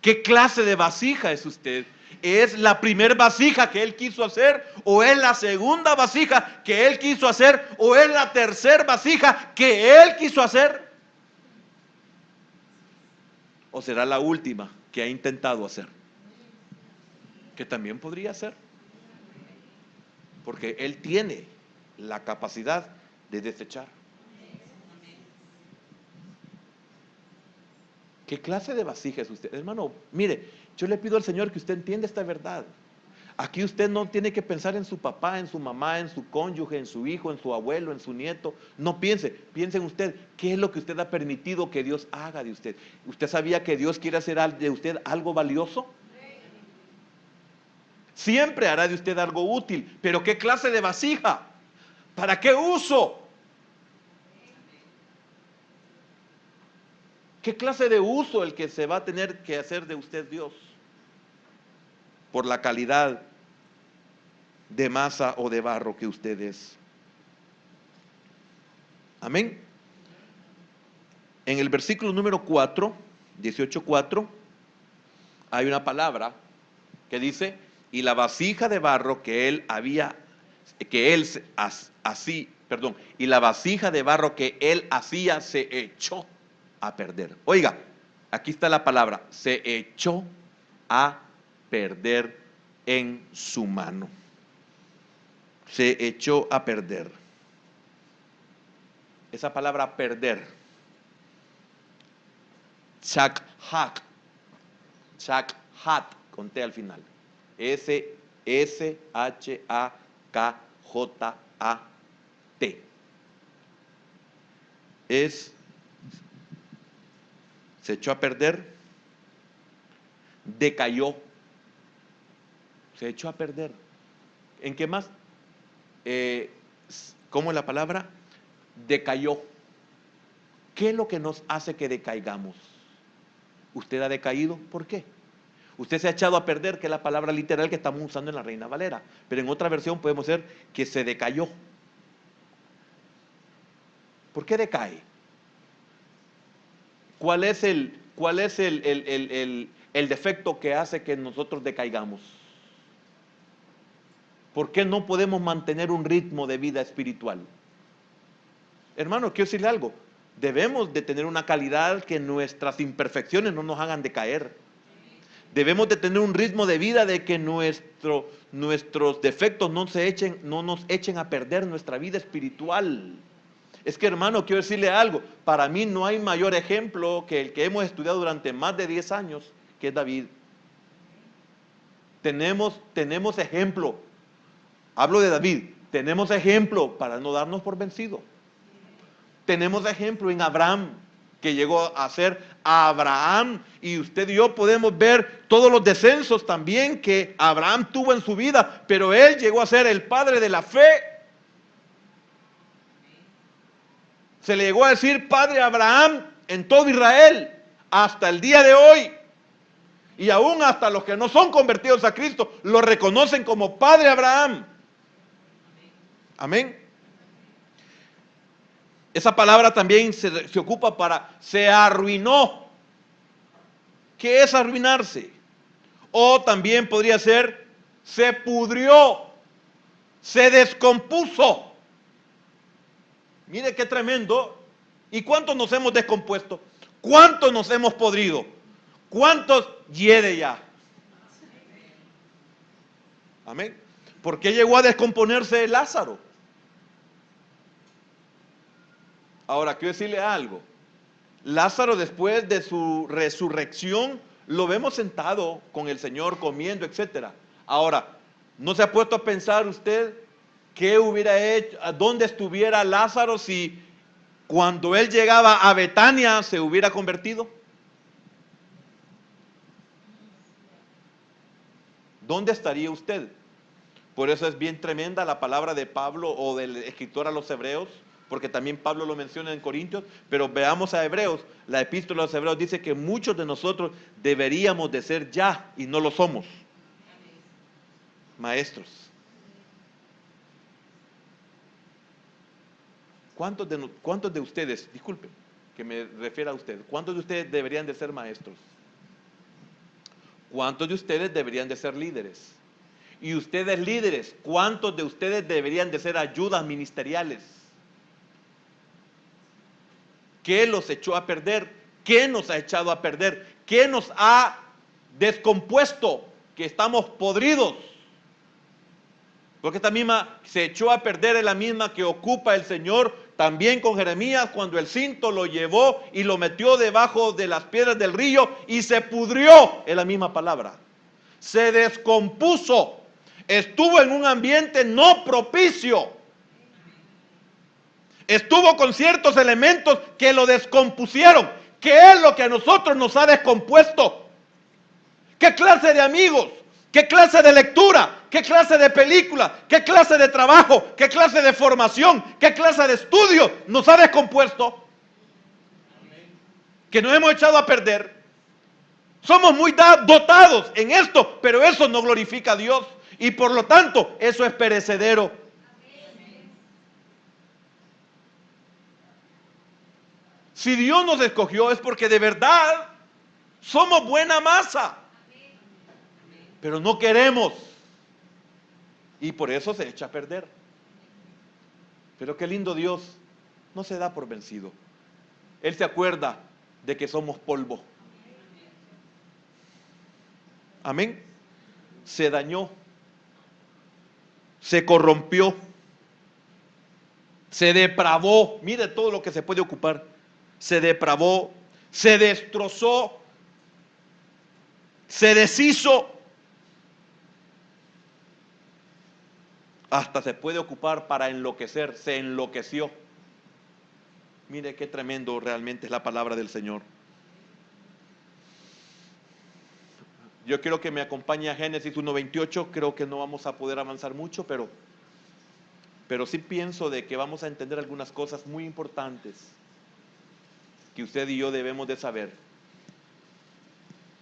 ¿Qué clase de vasija es usted? ¿Es la primer vasija que Él quiso hacer? ¿O es la segunda vasija que Él quiso hacer? ¿O es la tercera vasija que Él quiso hacer? ¿O será la última que ha intentado hacer? Que también podría ser. Porque Él tiene la capacidad de desechar. ¿Qué clase de vasija es usted? Hermano, mire, yo le pido al Señor que usted entienda esta verdad. Aquí usted no tiene que pensar en su papá, en su mamá, en su cónyuge, en su hijo, en su abuelo, en su nieto. No piense en usted. ¿Qué es lo que usted ha permitido que Dios haga de usted? ¿Usted sabía que Dios quiere hacer de usted algo valioso? Siempre hará de usted algo útil. Pero ¿qué clase de vasija? ¿Para qué uso? ¿Qué clase de uso el que se va a tener que hacer de usted Dios? Por la calidad de masa o de barro que usted es. Amén. En el versículo número 4, 18:4, hay una palabra que dice, y la vasija de barro y la vasija de barro que él hacía se echó a perder. Oiga, aquí está la palabra, se echó a perder en su mano. Se echó a perder. Esa palabra perder, shakhat, con T al final. S-H-A-K-J-A-T. Se echó a perder, decayó, se echó a perder. ¿En qué más? ¿Cómo es la palabra? Decayó. ¿Qué es lo que nos hace que decaigamos? ¿Usted ha decaído? ¿Por qué? Usted se ha echado a perder, que es la palabra literal que estamos usando en la Reina Valera, pero en otra versión podemos decir que se decayó. ¿Por qué decae? ¿Cuál es el defecto que hace que nosotros decaigamos? ¿Por qué no podemos mantener un ritmo de vida espiritual? Hermano, quiero decirle algo. Debemos de tener una calidad que nuestras imperfecciones no nos hagan decaer. Debemos de tener un ritmo de vida de que nuestros defectos no nos echen a perder nuestra vida espiritual. Es que, hermano, quiero decirle algo. Para mí no hay mayor ejemplo que el que hemos estudiado durante más de 10 años, que es David. Tenemos ejemplo. Hablo de David. Tenemos ejemplo para no darnos por vencido. Tenemos ejemplo en Abraham, que llegó a ser Abraham, y usted y yo podemos ver todos los descensos también que Abraham tuvo en su vida, pero él llegó a ser el padre de la fe. Se le llegó a decir padre Abraham en todo Israel hasta el día de hoy, y aún hasta los que no son convertidos a Cristo lo reconocen como padre Abraham. Amén. Esa palabra también se ocupa para se arruinó. ¿Qué es arruinarse? O también podría ser se pudrió, se descompuso. Mire qué tremendo. ¿Y cuántos nos hemos descompuesto? ¿Cuántos nos hemos podrido? ¿Cuántos hiede ya? Amén. ¿Por qué llegó a descomponerse Lázaro? Ahora, quiero decirle algo. Lázaro, después de su resurrección, lo vemos sentado con el Señor, comiendo, etc. Ahora, ¿no se ha puesto a pensar usted qué hubiera hecho, a dónde estuviera Lázaro si cuando él llegaba a Betania se hubiera convertido? ¿Dónde estaría usted? Por eso es bien tremenda la palabra de Pablo o del escritor a los Hebreos, porque también Pablo lo menciona en Corintios, pero veamos a Hebreos. La epístola a los Hebreos dice que muchos de nosotros deberíamos de ser ya, y no lo somos, maestros. ¿Cuántos de ustedes, disculpen que me refiera a usted, cuántos de ustedes deberían de ser maestros? ¿Cuántos de ustedes deberían de ser líderes? Y ustedes líderes, ¿cuántos de ustedes deberían de ser ayudas ministeriales? ¿Qué los echó a perder? ¿Qué nos ha echado a perder? ¿Qué nos ha descompuesto? Que estamos podridos. Porque esta misma se echó a perder, es la misma que ocupa el Señor también con Jeremías cuando el cinto lo llevó y lo metió debajo de las piedras del río y se pudrió, es la misma palabra. Se descompuso, estuvo en un ambiente no propicio. Estuvo con ciertos elementos que lo descompusieron. ¿Qué es lo que a nosotros nos ha descompuesto? ¿Qué clase de amigos? ¿Qué clase de lectura? ¿Qué clase de película? ¿Qué clase de trabajo? ¿Qué clase de formación? ¿Qué clase de estudio nos ha descompuesto? Que nos hemos echado a perder. Somos muy dotados en esto, pero eso no glorifica a Dios. Y por lo tanto, eso es perecedero. Si Dios nos escogió es porque de verdad somos buena masa. Pero no queremos. Y por eso se echa a perder. Pero qué lindo Dios, no se da por vencido. Él se acuerda de que somos polvo. Amén. Se dañó. Se corrompió. Se depravó. Mire todo lo que se puede ocupar. Se depravó, se destrozó, se deshizo, hasta se puede ocupar para enloquecer, se enloqueció. Mire qué tremendo realmente es la palabra del Señor. Yo quiero que me acompañe a Génesis 1:28, creo que no vamos a poder avanzar mucho, pero sí pienso de que vamos a entender algunas cosas muy importantes que usted y yo debemos de saber.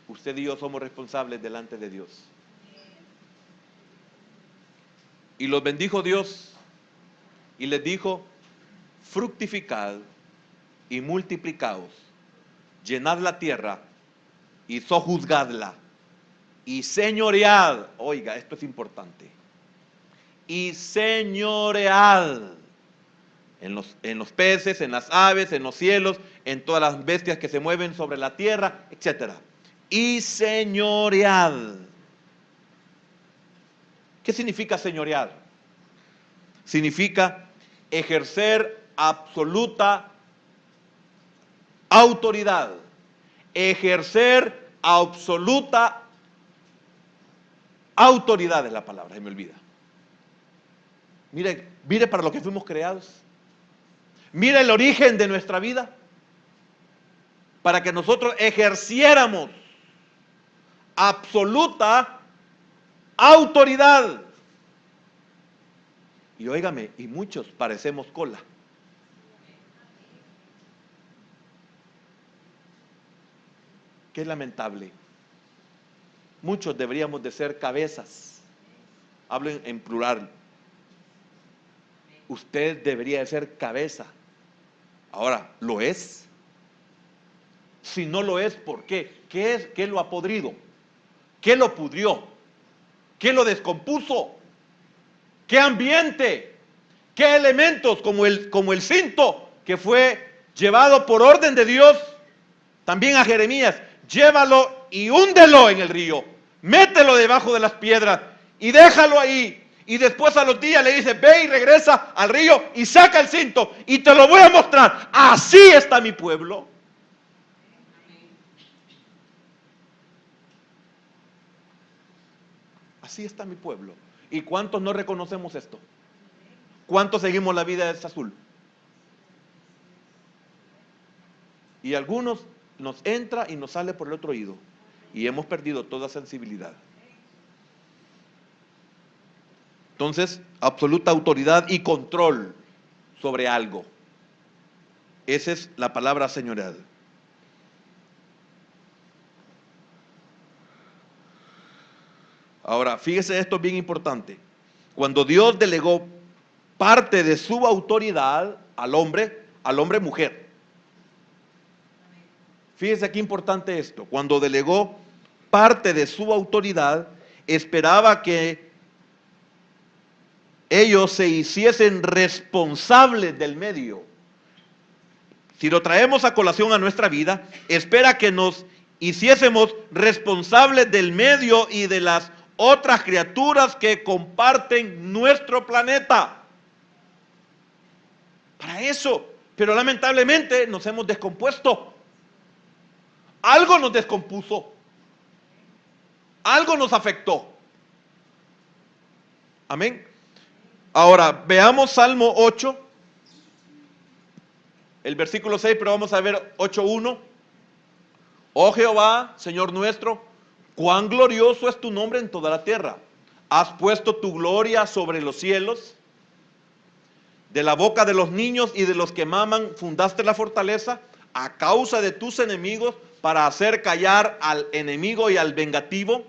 Usted y yo somos responsables delante de Dios. Y los bendijo Dios y les dijo: fructificad y multiplicaos, llenad la tierra y sojuzgadla y señoread. Oiga, esto es importante. Y señoread en los peces, en las aves, en los cielos, en todas las bestias que se mueven sobre la tierra, etc. Y señoread. ¿Qué significa señorear? Significa ejercer absoluta autoridad. Ejercer absoluta autoridad es la palabra, se me olvida. Mire para lo que fuimos creados. Mire el origen de nuestra vida. Para que nosotros ejerciéramos absoluta autoridad. Y óigame, y muchos parecemos cola. Qué lamentable. Muchos deberíamos de ser cabezas. Hablo en plural. Usted debería de ser cabeza. Ahora, ¿lo es? Si no lo es, ¿por qué? ¿Qué lo ha podrido? ¿Qué lo pudrió? ¿Qué lo descompuso? ¿Qué ambiente? ¿Qué elementos como el cinto que fue llevado por orden de Dios también a Jeremías? Llévalo y húndelo en el río. Mételo debajo de las piedras y déjalo ahí. Y después a los días le dice, ve y regresa al río y saca el cinto y te lo voy a mostrar. Así está mi pueblo. Así está mi pueblo. ¿Y cuántos no reconocemos esto? ¿Cuántos seguimos la vida de azul? Y algunos nos entra y nos sale por el otro oído. Y hemos perdido toda sensibilidad. Entonces, absoluta autoridad y control sobre algo. Esa es la palabra señorear. Ahora, fíjese, esto es bien importante. Cuando Dios delegó parte de su autoridad al hombre mujer. Fíjese qué importante esto. Cuando delegó parte de su autoridad, esperaba que ellos se hiciesen responsables del medio. Si lo traemos a colación a nuestra vida, espera que nos hiciésemos responsables del medio y de las otras criaturas que comparten nuestro planeta. Para eso, pero lamentablemente nos hemos descompuesto. Algo nos descompuso. Algo nos afectó. Amén. Ahora, veamos Salmo 8, el versículo 6, pero vamos a ver 8:1. Oh Jehová, Señor nuestro, cuán glorioso es tu nombre en toda la tierra. Has puesto tu gloria sobre los cielos. De la boca de los niños y de los que maman fundaste la fortaleza a causa de tus enemigos para hacer callar al enemigo y al vengativo.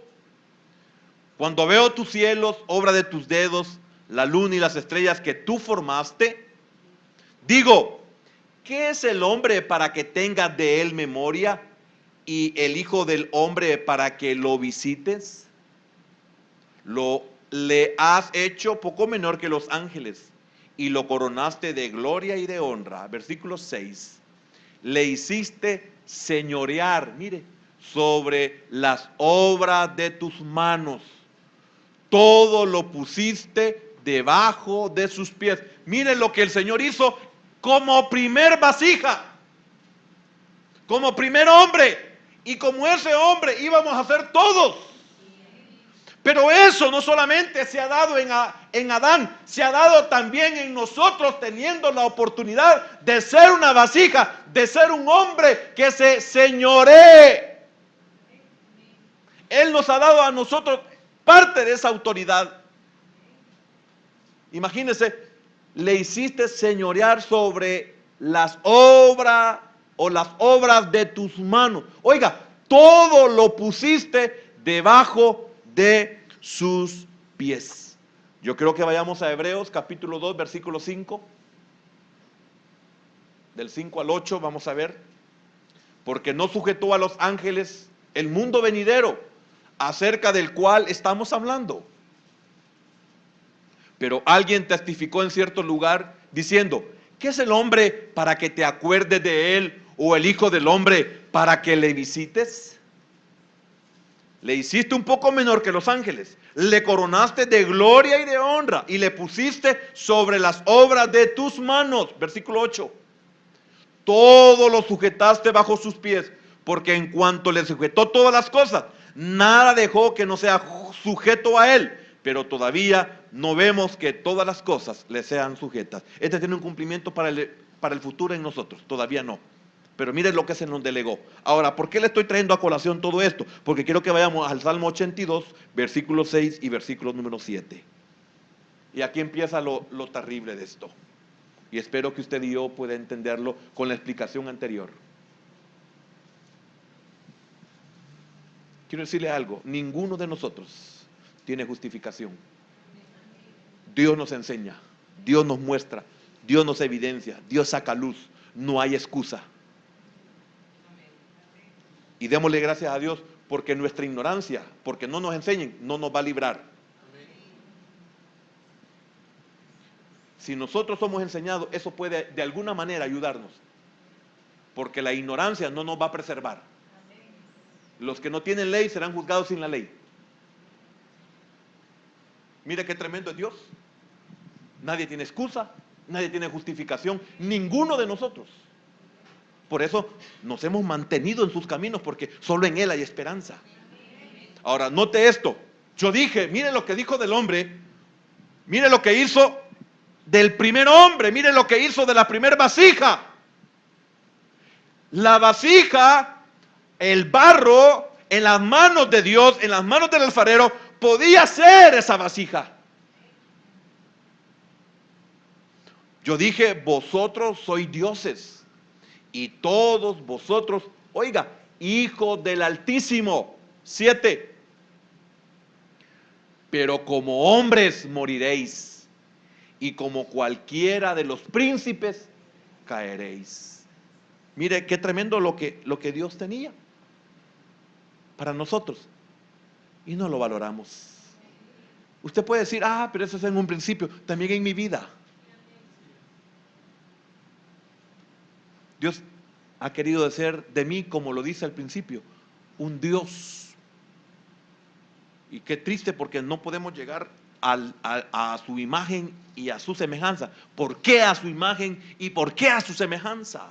Cuando veo tus cielos, obra de tus dedos, la luna y las estrellas que tú formaste, digo, ¿qué es el hombre para que tenga de él memoria y el hijo del hombre para que lo visites? Le has hecho poco menor que los ángeles y lo coronaste de gloria y de honra. Versículo 6. Le hiciste señorear, mire, sobre las obras de tus manos. Todo lo pusiste debajo de sus pies. Mire lo que el Señor hizo como primer vasija, como primer hombre. Y como ese hombre íbamos a ser todos. Pero eso no solamente se ha dado en Adán, se ha dado también en nosotros, teniendo la oportunidad de ser una vasija, de ser un hombre que se señoree. Él nos ha dado a nosotros parte de esa autoridad. Imagínense, le hiciste señorear sobre las obras o las obras de tus manos. Oiga, todo lo pusiste debajo de sus pies. Yo creo que vayamos a Hebreos capítulo 2, versículo 5. del 5 al 8, vamos a ver. Porque no sujetó a los ángeles el mundo venidero, acerca del cual estamos hablando. Pero alguien testificó en cierto lugar diciendo: ¿qué es el hombre para que te acuerdes de él? ¿O el hijo del hombre para que le visites? Le hiciste un poco menor que los ángeles, le coronaste de gloria y de honra, y le pusiste sobre las obras de tus manos. Versículo 8. Todo lo sujetaste bajo sus pies, porque en cuanto le sujetó todas las cosas, nada dejó que no sea sujeto a él. Pero todavía no vemos que todas las cosas le sean sujetas. Este tiene un cumplimiento para el futuro en nosotros, todavía no. Pero miren lo que se nos delegó. Ahora, ¿por qué le estoy trayendo a colación todo esto? Porque quiero que vayamos al Salmo 82, versículo 6 y versículo número 7. Y aquí empieza lo terrible de esto. Y espero que usted y yo pueda entenderlo con la explicación anterior. Quiero decirle algo: ninguno de nosotros tiene justificación. Dios nos enseña, Dios nos muestra, Dios nos evidencia, Dios saca luz. No hay excusa. Y démosle gracias a Dios porque nuestra ignorancia, porque no nos enseñen, no nos va a librar. Si nosotros somos enseñados, eso puede de alguna manera ayudarnos, porque la ignorancia no nos va a preservar. Los que no tienen ley serán juzgados sin la ley. Mire qué tremendo es Dios. Nadie tiene excusa, nadie tiene justificación, ninguno de nosotros. Por eso nos hemos mantenido en sus caminos, porque solo en Él hay esperanza. Ahora, note esto. Yo dije, mire lo que dijo del hombre, mire lo que hizo del primer hombre, mire lo que hizo de la primera vasija. La vasija, el barro, en las manos de Dios, en las manos del alfarero, podía ser esa vasija. Yo dije, vosotros sois dioses, y todos vosotros, oiga, hijos del Altísimo. 7. Pero como hombres moriréis, y como cualquiera de los príncipes caeréis. Mire qué tremendo lo que Dios tenía para nosotros, y no lo valoramos. Usted puede decir, pero eso es en un principio, también en mi vida. Dios ha querido hacer de mí, como lo dice al principio, un Dios. Y qué triste, porque no podemos llegar a su imagen y a su semejanza. ¿Por qué a su imagen y por qué a su semejanza?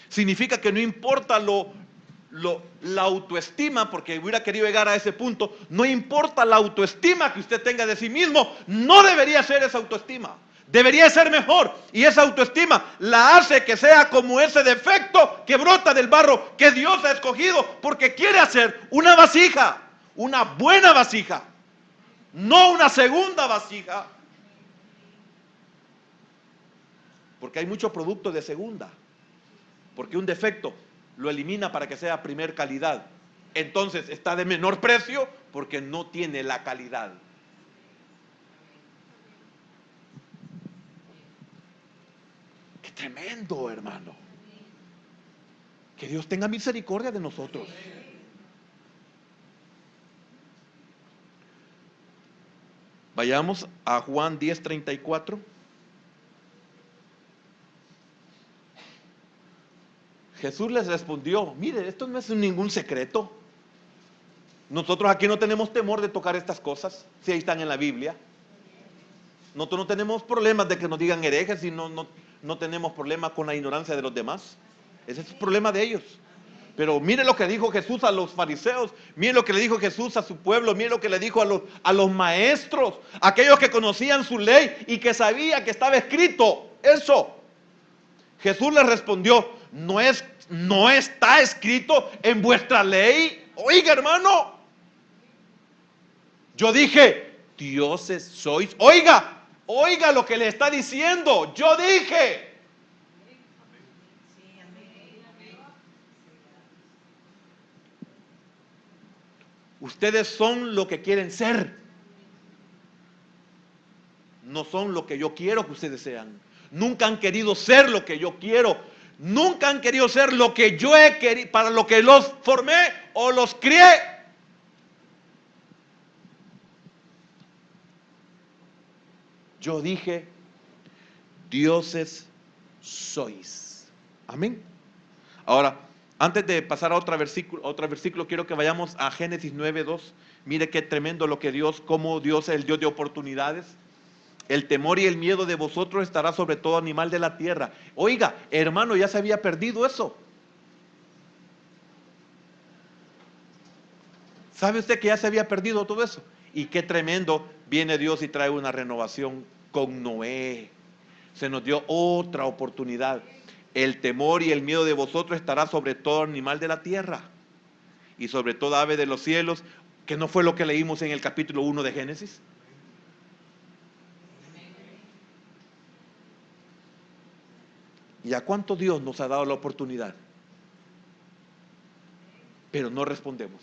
Significa que no importa la autoestima, porque hubiera querido llegar a ese punto. No importa la autoestima que usted tenga de sí mismo, no debería ser esa autoestima. Debería ser mejor, y esa autoestima la hace que sea como ese defecto que brota del barro que Dios ha escogido, porque quiere hacer una vasija, una buena vasija, no una segunda vasija, porque hay muchos productos de segunda, porque un defecto lo elimina para que sea primer calidad. Entonces está de menor precio porque no tiene la calidad. Qué tremendo, hermano. Que Dios tenga misericordia de nosotros. Vayamos a Juan 10:34. Jesús les respondió: mire, esto no es ningún secreto. Nosotros aquí no tenemos temor de tocar estas cosas, si ahí están en la Biblia. Nosotros no tenemos problemas de que nos digan herejes, y no tenemos problemas con la ignorancia de los demás. Ese es el problema de ellos. Pero mire lo que dijo Jesús a los fariseos, mire lo que le dijo Jesús a su pueblo, mire lo que le dijo a los maestros, aquellos que conocían su ley y que sabía que estaba escrito eso. Jesús les respondió: no está escrito en vuestra ley. Oiga, hermano, yo dije, dioses sois. Oiga lo que le está diciendo. Yo dije. Ustedes son lo que quieren ser. No son lo que yo quiero que ustedes sean. Nunca han querido ser lo que yo quiero. Nunca han querido ser lo que yo he querido, para lo que los formé o los crié. Yo dije, dioses sois. Amén. Ahora, antes de pasar a otro versículo, quiero que vayamos a Génesis 9:2. Mire qué tremendo lo que Dios, cómo Dios es el Dios de oportunidades. El temor y el miedo de vosotros estará sobre todo animal de la tierra. Oiga, hermano, ya se había perdido eso. ¿Sabe usted que ya se había perdido todo eso? Y qué tremendo, viene Dios y trae una renovación con Noé. Se nos dio otra oportunidad. El temor y el miedo de vosotros estará sobre todo animal de la tierra y sobre toda ave de los cielos, que no fue lo que leímos en el capítulo 1 de Génesis. ¿Y a cuánto Dios nos ha dado la oportunidad? Pero no respondemos,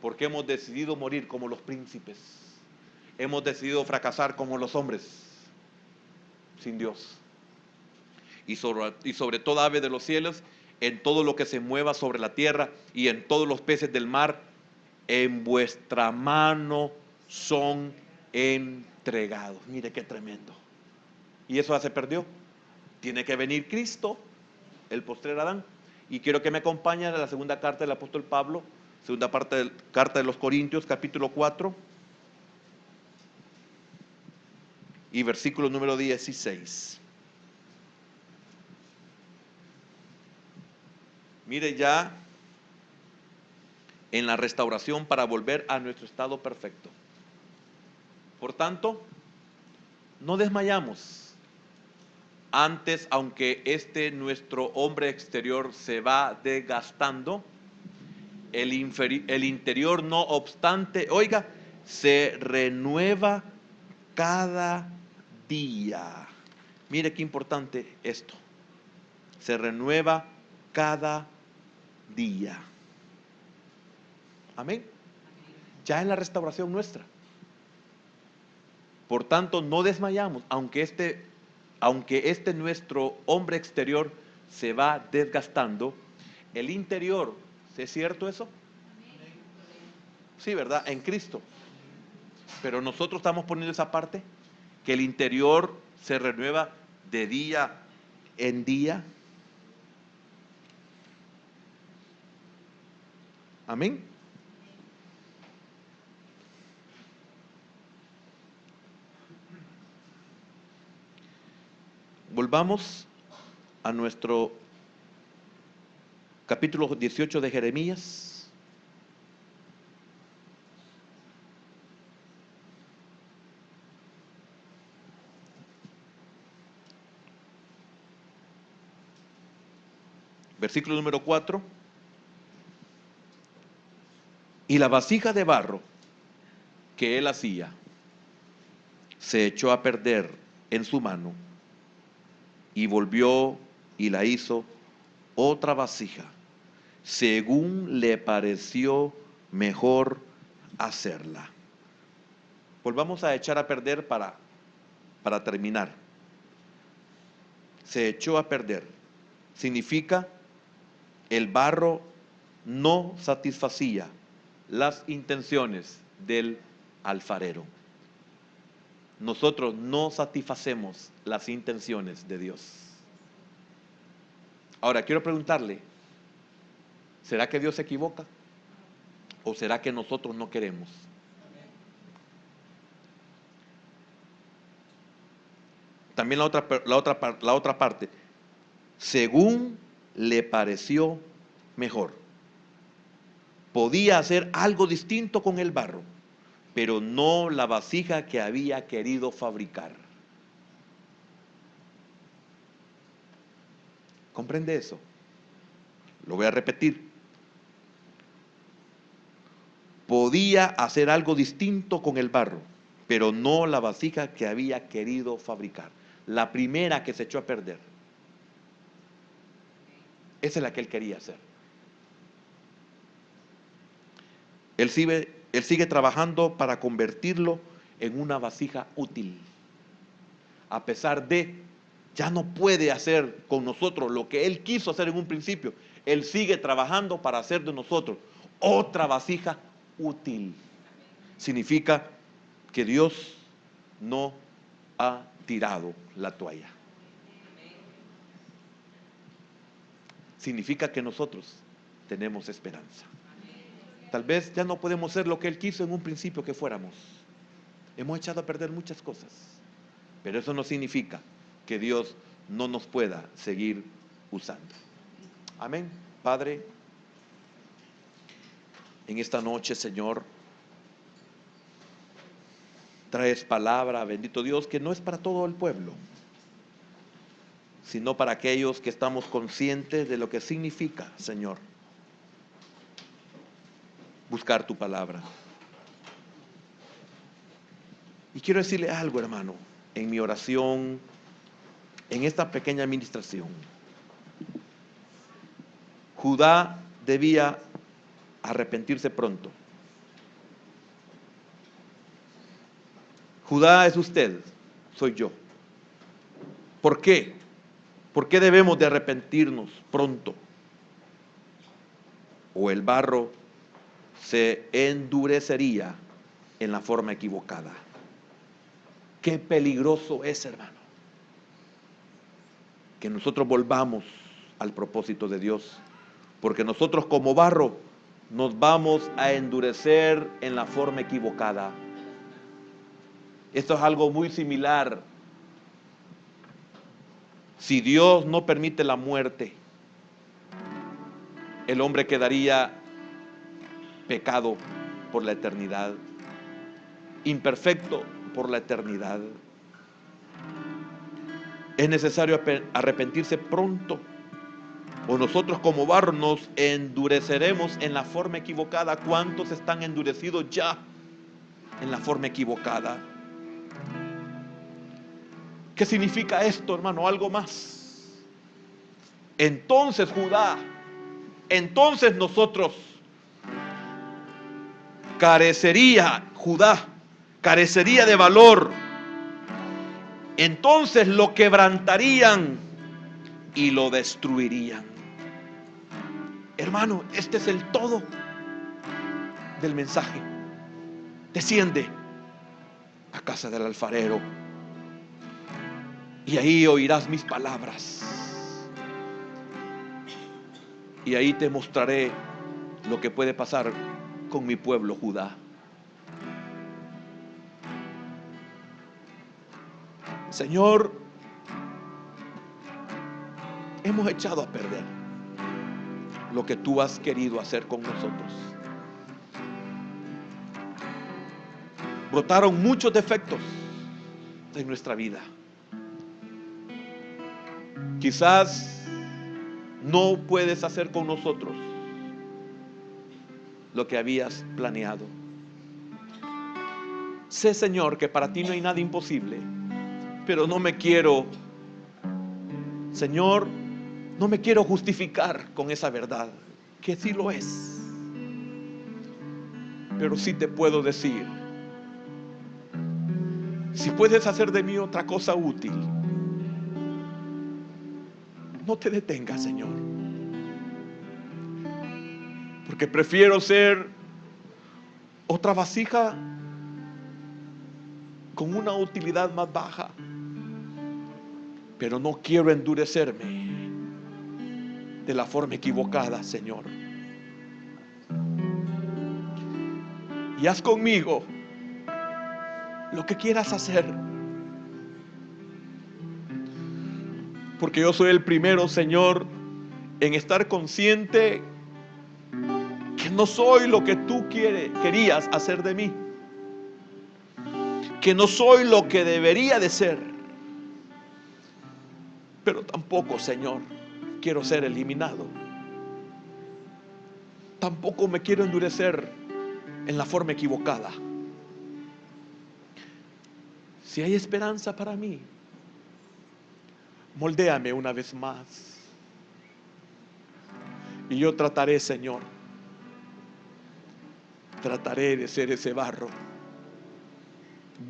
porque hemos decidido morir como los príncipes. Hemos decidido fracasar como los hombres, sin Dios. Y sobre toda ave de los cielos, en todo lo que se mueva sobre la tierra y en todos los peces del mar, en vuestra mano son entregados. Mire qué tremendo. Y eso ya se perdió. Tiene que venir Cristo, el postrer Adán. Y quiero que me acompañen a la segunda carta del apóstol Pablo, segunda parte de la carta de los Corintios, capítulo 4 y versículo número 16. Mire, ya en la restauración para volver a nuestro estado perfecto. Por tanto, no desmayamos. Antes, aunque nuestro hombre exterior se va desgastando, el interior no obstante, oiga, se renueva cada día. Mire qué importante esto. Se renueva cada día. Amén. Ya en la restauración nuestra. Por tanto, no desmayamos, aunque nuestro hombre exterior se va desgastando, el interior, ¿es cierto eso? Sí, ¿verdad? En Cristo. Pero nosotros estamos poniendo esa parte, que el interior se renueva de día en día. Amén. Volvamos a nuestro capítulo 18 de Jeremías. Versículo número 4. Y la vasija de barro que él hacía se echó a perder en su mano y volvió y la hizo otra vasija, según le pareció mejor hacerla. Volvamos a echar a perder para terminar. Se echó a perder. Significa el barro no satisfacía las intenciones del alfarero. Nosotros no satisfacemos las intenciones de Dios. Ahora, quiero preguntarle, ¿será que Dios se equivoca? ¿O será que nosotros no queremos? También la otra parte, según le pareció mejor. Podía hacer algo distinto con el barro, pero no la vasija que había querido fabricar. ¿Comprende eso? Lo voy a repetir. Podía hacer algo distinto con el barro, pero no la vasija que había querido fabricar. La primera que se echó a perder. Esa es la que él quería hacer. Él sigue trabajando para convertirlo en una vasija útil, a pesar de ya no puede hacer con nosotros lo que Él quiso hacer en un principio. Él sigue trabajando para hacer de nosotros otra vasija útil. Significa que Dios no ha tirado la toalla. Significa que nosotros tenemos esperanza. Tal vez ya no podemos ser lo que Él quiso en un principio que fuéramos. Hemos echado a perder muchas cosas, pero eso no significa que Dios no nos pueda seguir usando. Amén. Padre, en esta noche, Señor, traes palabra, bendito Dios, que no es para todo el pueblo, sino para aquellos que estamos conscientes de lo que significa, Señor, buscar tu palabra. Y quiero decirle algo, hermano, en mi oración, en esta pequeña administración. Judá debía arrepentirse pronto. Judá es usted, soy yo. ¿Por qué? ¿Por qué debemos de arrepentirnos pronto? O el barro se endurecería en la forma equivocada. Qué peligroso es, hermano, que nosotros volvamos al propósito de Dios, porque nosotros como barro nos vamos a endurecer en la forma equivocada. Esto es algo muy similar. Si Dios no permite la muerte, el hombre quedaría pecado por la eternidad, imperfecto por la eternidad. Es necesario arrepentirse pronto, o nosotros como barro nos endureceremos en la forma equivocada. ¿Cuántos están endurecidos ya en la forma equivocada? ¿Qué significa esto, hermano? Algo más. Entonces Judá, entonces nosotros, Judá carecería de valor. Entonces lo quebrantarían y lo destruirían. Hermano, este es el todo del mensaje. Desciende a casa del alfarero y ahí oirás mis palabras. Y ahí te mostraré lo que puede pasar con mi pueblo Judá. Señor, hemos echado a perder lo que tú has querido hacer con nosotros. Brotaron muchos defectos en nuestra vida. Quizás no puedes hacer con nosotros lo que habías planeado. Sé, Señor, que para ti no hay nada imposible, pero no me quiero, Señor, no me quiero justificar con esa verdad, que sí lo es. Pero sí te puedo decir, si puedes hacer de mí otra cosa útil, no te detengas, Señor, porque prefiero ser otra vasija con una utilidad más baja, pero no quiero endurecerme de la forma equivocada, Señor. Y haz conmigo lo que quieras hacer, porque yo soy el primero, Señor, en estar consciente que no soy lo que tú querías hacer de mí, que no soy lo que debería de ser, pero tampoco, Señor, quiero ser eliminado. Tampoco me quiero endurecer en la forma equivocada. Si hay esperanza para mí, moldéame una vez más. Y yo trataré, Señor, trataré de ser ese barro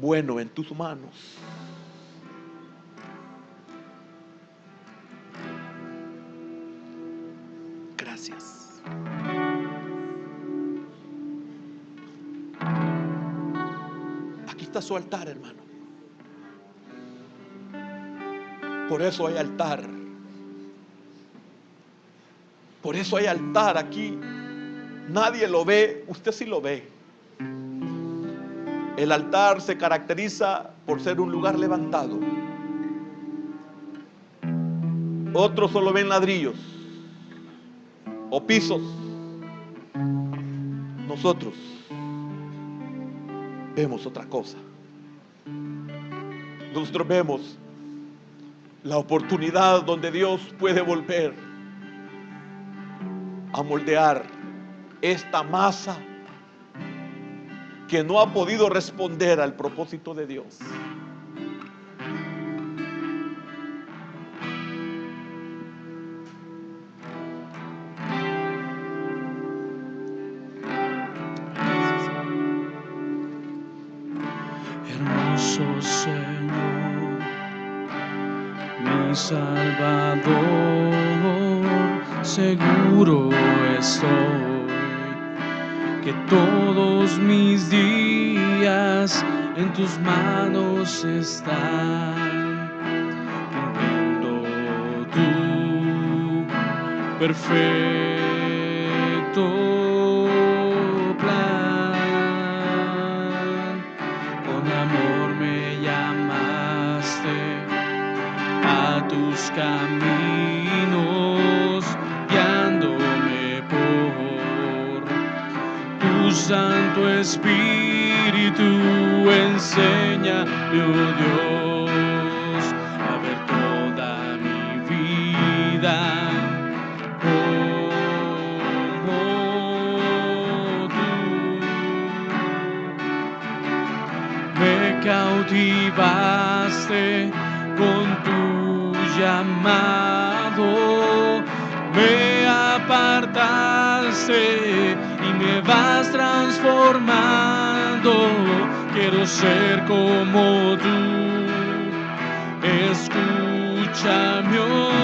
bueno en tus manos. Aquí está su altar, hermano. Por eso hay altar. Por eso hay altar aquí. Nadie lo ve, usted sí lo ve. El altar se caracteriza por ser un lugar levantado. Otros solo ven ladrillos o pisos. Nosotros vemos otra cosa. Nosotros vemos la oportunidad donde Dios puede volver a moldear esta masa que no ha podido responder al propósito de Dios. Hermoso Señor, mi Salvador, seguro estoy que todos mis días en tus manos están, cumpliendo tu perfecto plan. Con amor me llamaste a tus caminos, guiándome por tu Santo Espíritu. Enséñame, oh Dios, a ver toda mi vida como tú. Me cautivaste con tu llamado, me apartaste y me vas transformando. Quiero ser como tú. Escucha mi oración.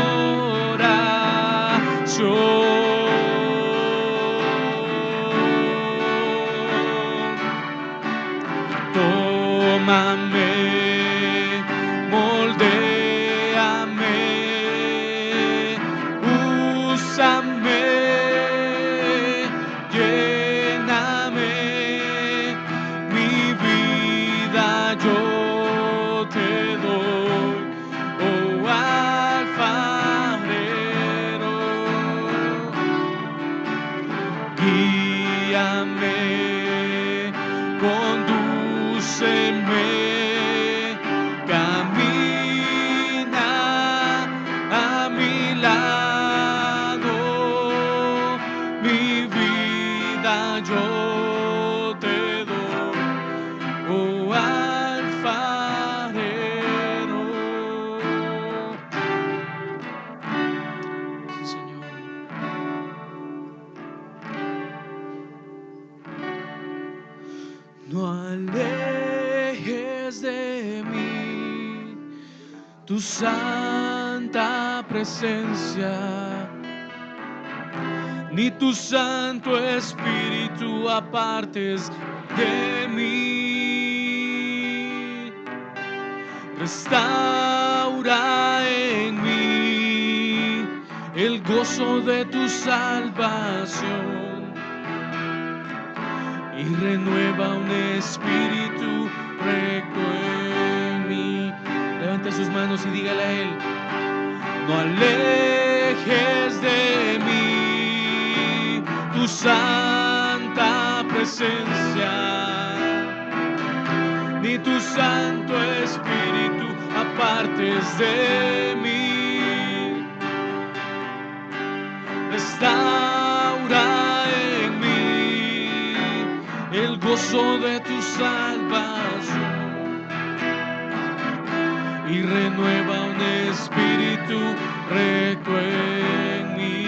Tómame, moldéame, úsame, lléname, mi vida yo te doy, oh alfarero. Guíame, condúceme, camina a mi lado, mi vida yo te doy, oh alfarero. Sí, Señor. No alejes de mí tu santa presencia, ni tu Santo Espíritu apartes de mí. Restaura en mí el gozo de tu salvación y renueva un espíritu recto en mí. Levante sus manos y dígale a Él: no alejes de mí tu santa presencia, ni tu Santo Espíritu apartes de mí. Restaura en mí el gozo de tu salvación y renueva un espíritu recto en mí.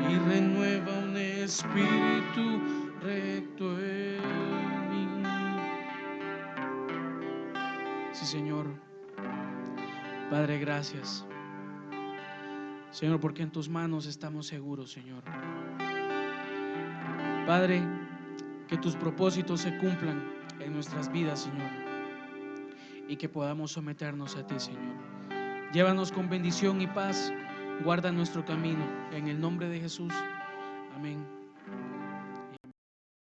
Y renueva un espíritu recto en mí. Sí, Señor. Padre, gracias. Señor, porque en tus manos estamos seguros, Señor. Padre, que tus propósitos se cumplan en nuestras vidas, Señor, y que podamos someternos a ti, Señor. Llévanos con bendición y paz, guarda nuestro camino, en el nombre de Jesús. Amén.